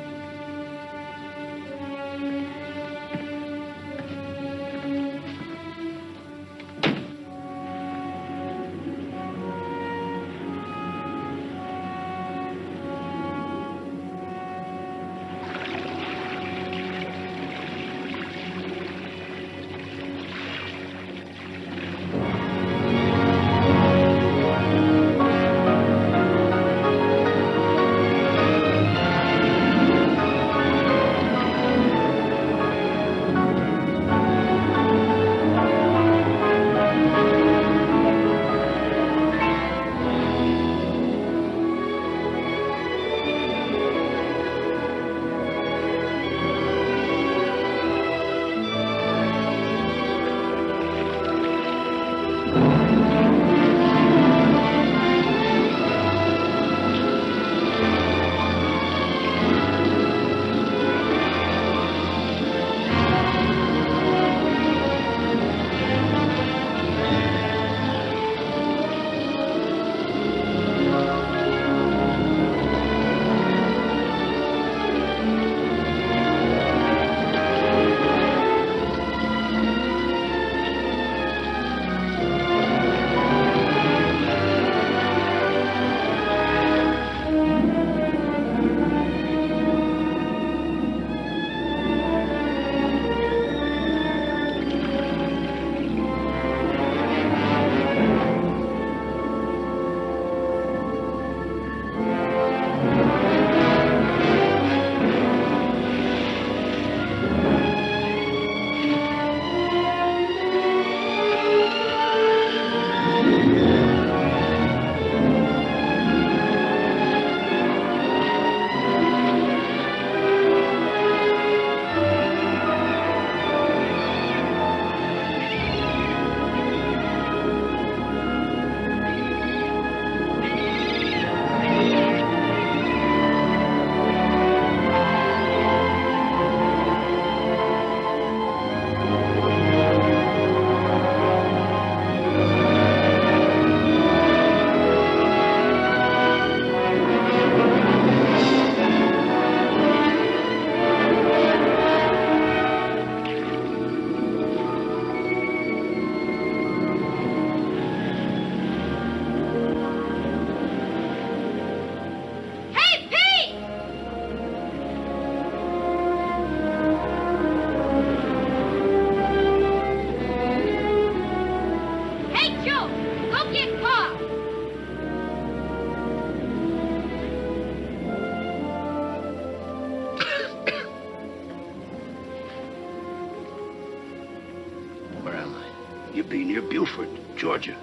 to Beaufort, Georgia.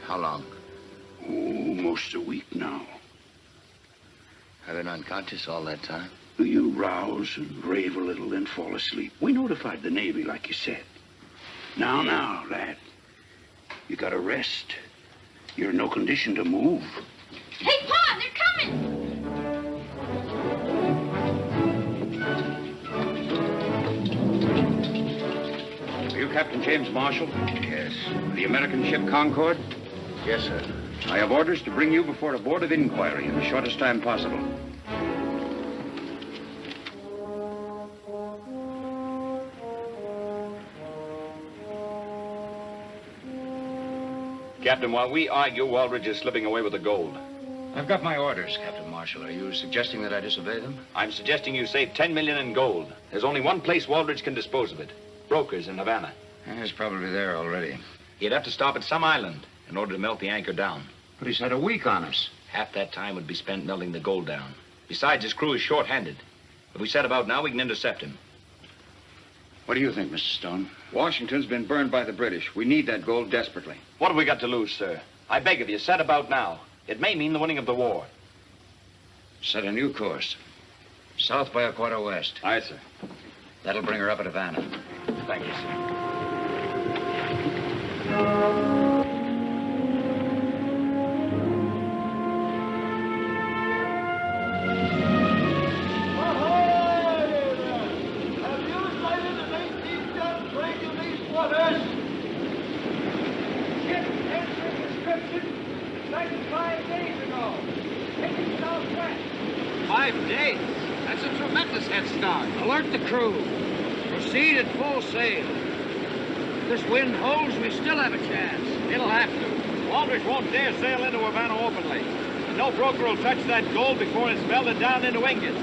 How long? Oh, most a week now. I've been unconscious all that time. You rouse and rave a little, then fall asleep. We notified the Navy, like you said. Now, lad. You gotta rest. You're in no condition to move. Hey, Pa, they're coming! Are you Captain James Marshall? Yes. The American ship Concord? Yes, sir. I have orders to bring you before a board of inquiry in the shortest time possible. Captain, while we argue, Waldridge is slipping away with the gold. I've got my orders, Captain Marshall. Are you suggesting that I disobey them? I'm suggesting you save $10 million in gold. There's only one place Waldridge can dispose of it. Brokers in Havana. He's probably there already. He'd have to stop at some island in order to melt the anchor down. But he's had a week on us. Half that time would be spent melting the gold down. Besides, his crew is short-handed. If we set about now, we can intercept him. What do you think, Mr. Stone? Washington's been burned by the British. We need that gold desperately. What have we got to lose, sir? I beg of you, set about now. It may mean the winning of the war. Set a new course. South by a quarter west. Aye, sir. That'll bring her up at Havana. Thank you, sir. Ship entering description 95 days ago. Heading southwest. 5 days? That's a tremendous head start. Alert the crew. Proceed at full sail. If this wind holds, we still have a chance. It'll have to. Waldridge won't dare sail into Havana openly. And no broker will touch that gold before it's melted down into ingots.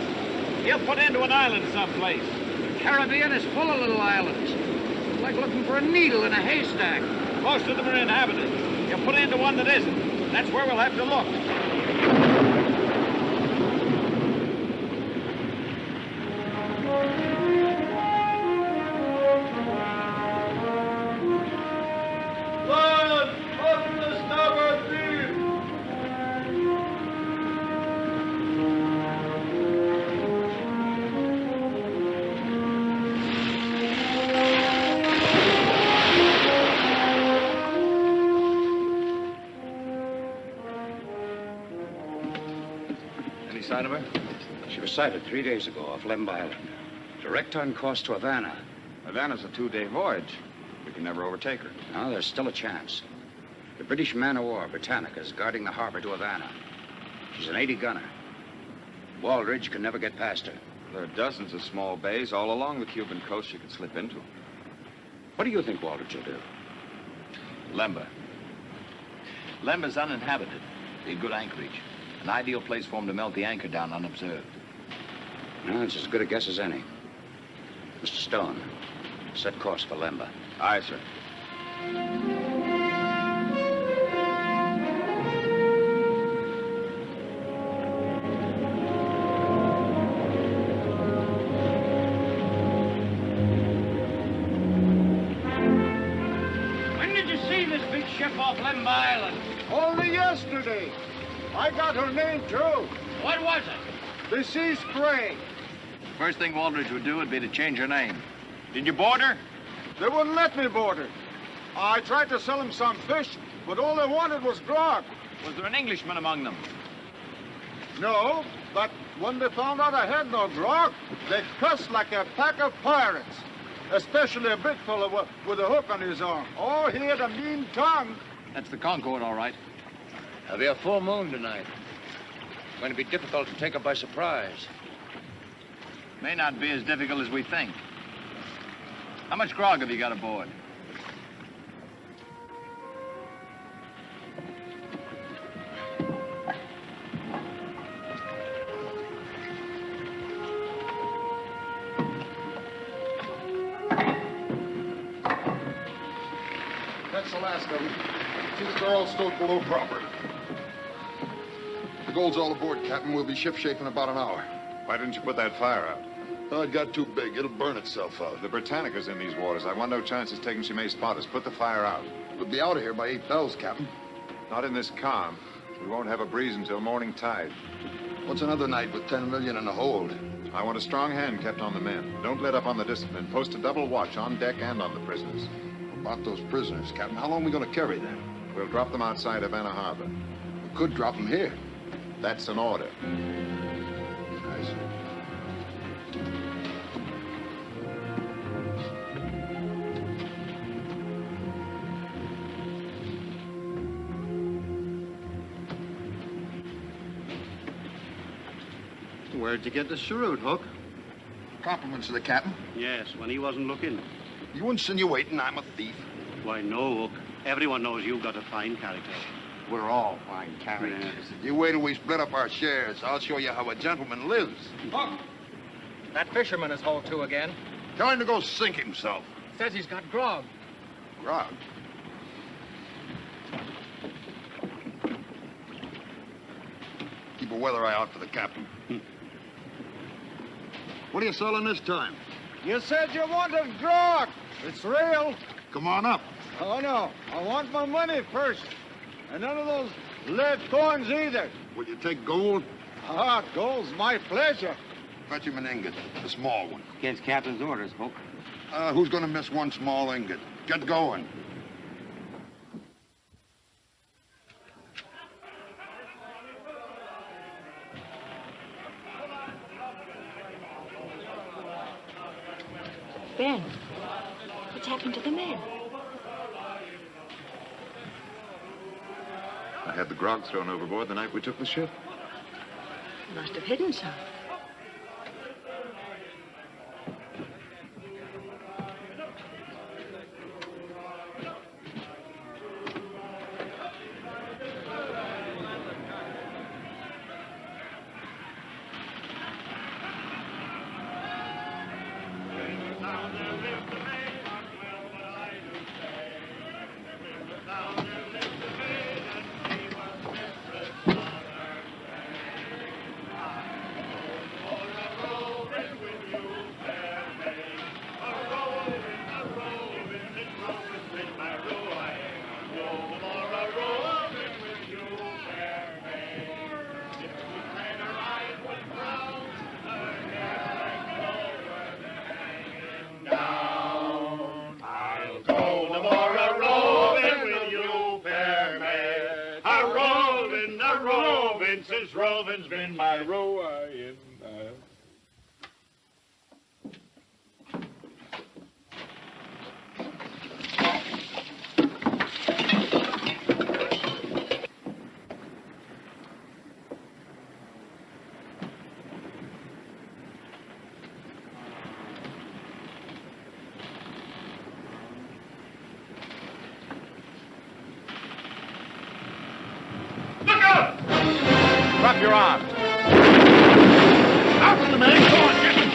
He'll put into an island someplace. The Caribbean is full of little islands. It's like looking for a needle in a haystack. Most of them are inhabited. He'll put into one that isn't. That's where we'll have to look. Sign of her? She was sighted 3 days ago off Lemb Island. Direct on course to Havana. Havana's a 2-day voyage. We can never overtake her. No, there's still a chance. The British man-of-war, Britannica, is guarding the harbor to Havana. She's an 80-gunner. Waldridge can never get past her. There are dozens of small bays all along the Cuban coast she could slip into. What do you think Waldridge will do? Lemba. Lemba's uninhabited. Be a good anchorage. An ideal place for him to melt the anchor down unobserved. No, it's as good a guess as any. Mr. Stone, set course for Lemba. Aye, sir. When did you see this big ship off Lemb Island? Only yesterday. I got her name, too. What was it? The Sea Spray. First thing Waldridge would do would be to change her name. Did you board her? They wouldn't let me board her. I tried to sell them some fish, but all they wanted was grog. Was there an Englishman among them? No, but when they found out I had no grog, they cussed like a pack of pirates. Especially a big fellow with a hook on his arm. Oh, he had a mean tongue. That's the Concord, all right. There'll be a full moon tonight. It's going to be difficult to take her by surprise. May not be as difficult as we think. How much grog have you got aboard? That's the last of them. Since they're all stowed below proper. The gold's all aboard, Captain. We'll be shipshape in about an hour. Why didn't you put that fire out? Oh, it got too big. It'll burn itself out. The Britannica's in these waters. I want no chances taking she may spot us. Put the fire out. We'll be out of here by 8 bells, Captain. Not in this calm. We won't have a breeze until morning tide. What's another night with 10 million in the hold? I want a strong hand kept on the men. Don't let up on the discipline. Post a double watch on deck and on the prisoners. About those prisoners, Captain. How long are we going to carry them? We'll drop them outside Havana Harbor. We could drop them here. That's an order. I see. Where'd you get the cheroot, Hook? Compliments to the captain. Yes, when he wasn't looking. You insinuating I'm a thief? Why, no, Hook. Everyone knows you've got a fine character. We're all fine characters. You wait till we split up our shares. I'll show you how a gentleman lives. Hook! That fisherman is hauled to again. Tell him to go sink himself. Says he's got grog. Grog? Keep a weather eye out for the captain. What are you selling this time? You said you wanted grog. It's real. Come on up. Oh, no. I want my money first. And none of those lead coins either. Will you take gold? Ah, gold's my pleasure. Fetch him an ingot, a small one. Against Captain's orders, Hook. Who's going to miss one small ingot? Get going. Ben, what's happened to the men? I had the grog thrown overboard the night we took the ship. They must have hidden some. Since roving's been my ruin. Look out! Drop your arms. Out with the man. Go on, get him.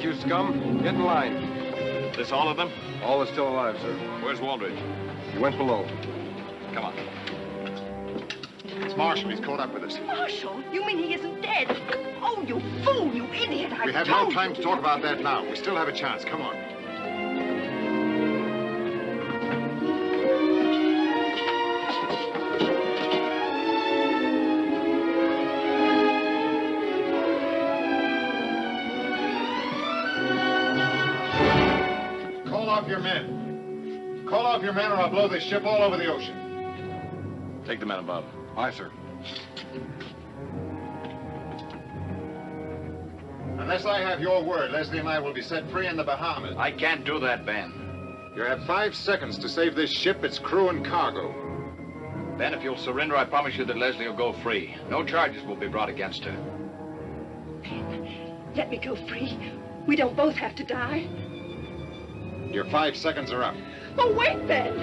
You scum, get in line. This all of them? All are still alive, sir. Where's Waldridge? He went below. Come on. It's Marshall. He's caught up with us. Marshall? You mean he isn't dead? Oh, you fool, you idiot. We have no time to talk about that now. We still have a chance. Come on. your men. Call off your men or I'll blow this ship all over the ocean. Take the men above. Aye, sir. Unless I have your word, Leslie and I will be set free in the Bahamas. I can't do that, Ben. You have 5 seconds to save this ship, its crew, and cargo. Ben, if you'll surrender, I promise you that Leslie will go free. No charges will be brought against her. Let me go free. We don't both have to die. Your 5 seconds are up. Oh, wait, Ben.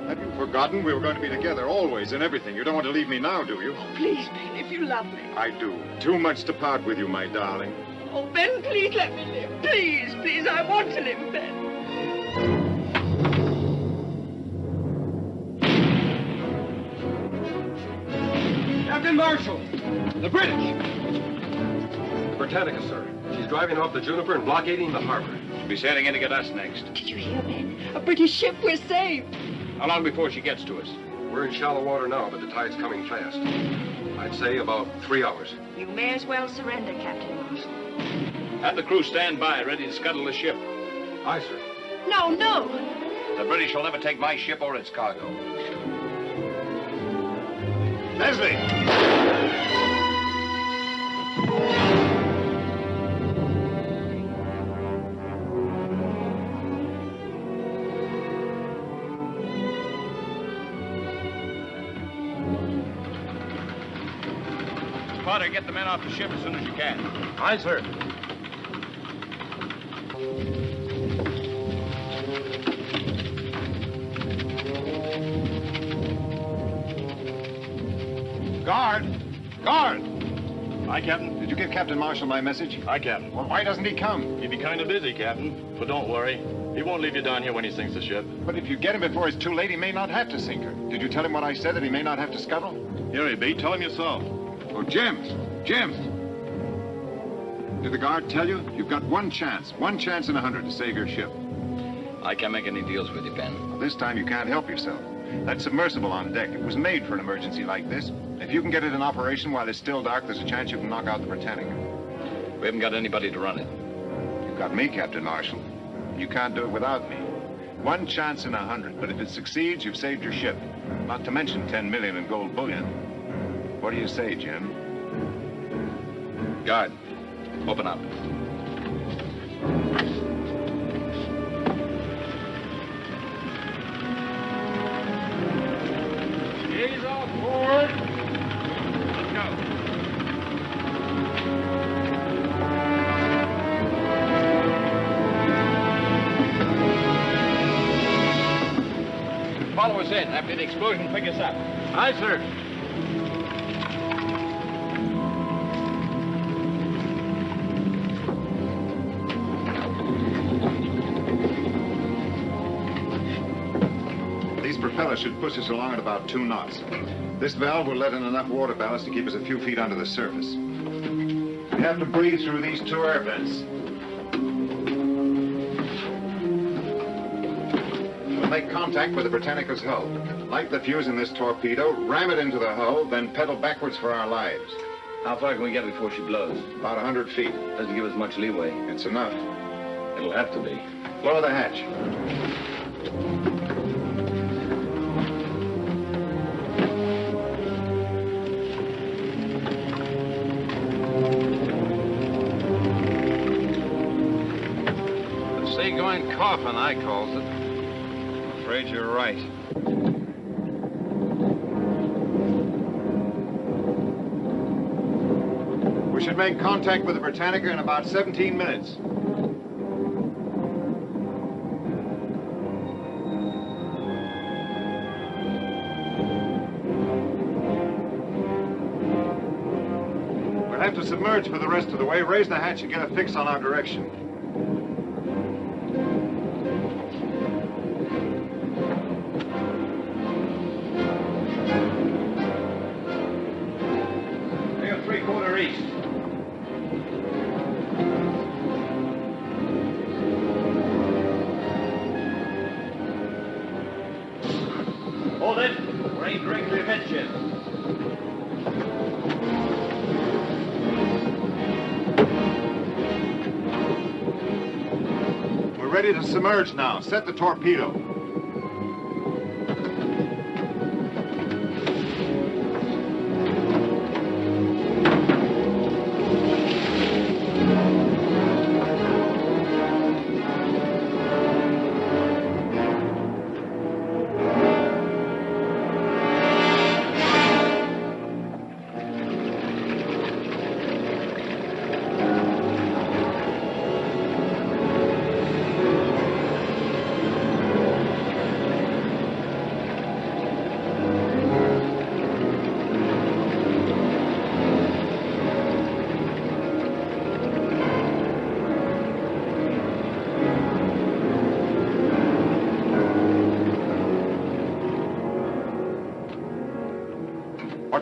Have you forgotten we were going to be together always in everything? You don't want to leave me now, do you? Please, Ben, if you love me. I do. Too much to part with you, my darling. Oh, Ben, please let me live. Please, please, I want to live, Ben. Captain Marshall, the British. Britannica, sir. She's driving off the Juniper and blockading the harbor. She'll be sailing in to get us next. Did you hear, Ben? A British ship, we're saved. How long before she gets to us? We're in shallow water now, but the tide's coming fast. I'd say about 3 hours. You may as well surrender, Captain Marshall. Have the crew stand by, ready to scuttle the ship. Aye, sir. No, no. The British will never take my ship or its cargo. Leslie! Potter, get the men off the ship as soon as you can. Aye, sir. Guard! Guard! Aye, Captain. Did you give Captain Marshall my message? Aye, Captain. Well, why doesn't he come? He'd be kind of busy, Captain. But don't worry. He won't leave you down here when he sinks the ship. But if you get him before it's too late, he may not have to sink her. Did you tell him what I said, that he may not have to scuttle? Here he be. Tell him yourself. Oh, Jim! Jim! Did the guard tell you? You've got one chance in 100 to save your ship. I can't make any deals with you, Ben. Well, this time you can't help yourself. That submersible on deck, it was made for an emergency like this. If you can get it in operation while it's still dark, there's a chance you can knock out the Britannica. We haven't got anybody to run it. You've got me, Captain Marshall. You can't do it without me. One chance in 100, but if it succeeds, you've saved your ship. Not to mention 10 million in gold bullion. What do you say, Jim? Guard, open up. He's off board. Let's go. Follow us in. After the explosion, pick us up. Aye, sir. These propellers should push us along at about 2 knots. This valve will let in enough water ballast to keep us a few feet under the surface. We have to breathe through these 2 air vents. We'll make contact with the Britannica's hull. Light the fuse in this torpedo, ram it into the hull, then pedal backwards for our lives. How far can we get before she blows? About 100 feet. Doesn't give us much leeway. It's enough. It'll have to be. Lower the hatch. Seagoing coffin, I calls it. I'm afraid you're right. We should make contact with the Britannica in about 17 minutes. We'll have to submerge for the rest of the way. Raise the hatch and get a fix on our direction. East. Hold it. We're aimed directly ahead, Jim. We're ready to submerge now. Set the torpedo.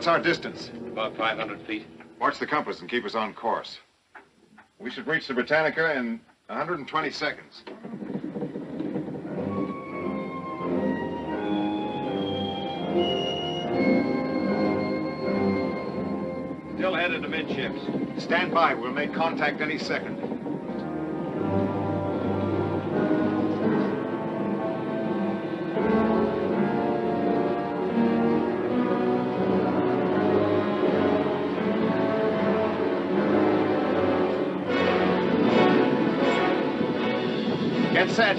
What's our distance? About 500 feet. Watch the compass and keep us on course. We should reach the Britannica in 120 seconds. Still headed amidships. Stand by. We'll make contact any second. Get set.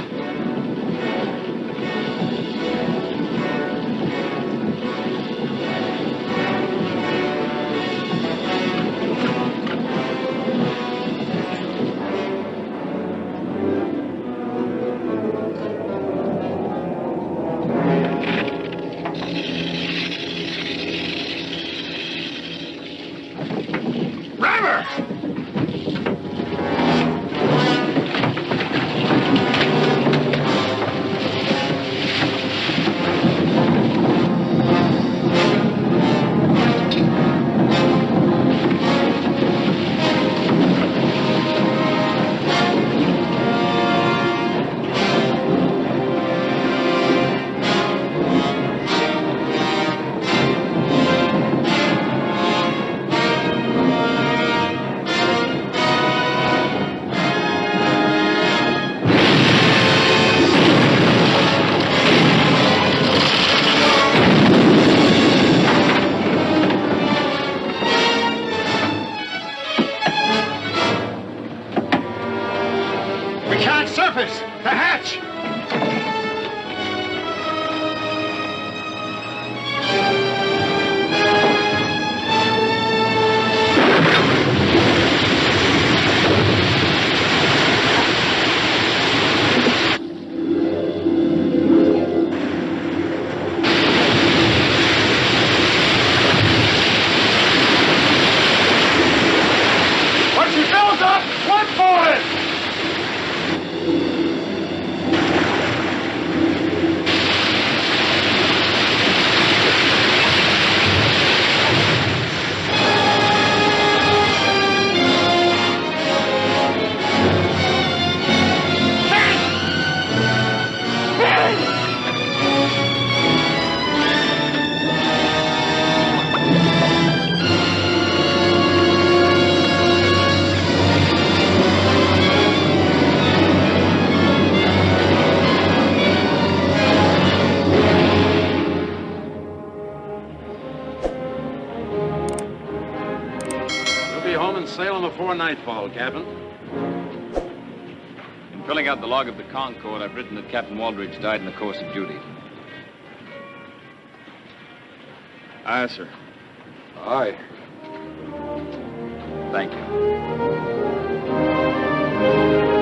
Before nightfall, Captain. In filling out the log of the Concord, I've written that Captain Waldridge died in the course of duty. Aye, sir. Aye. Thank you.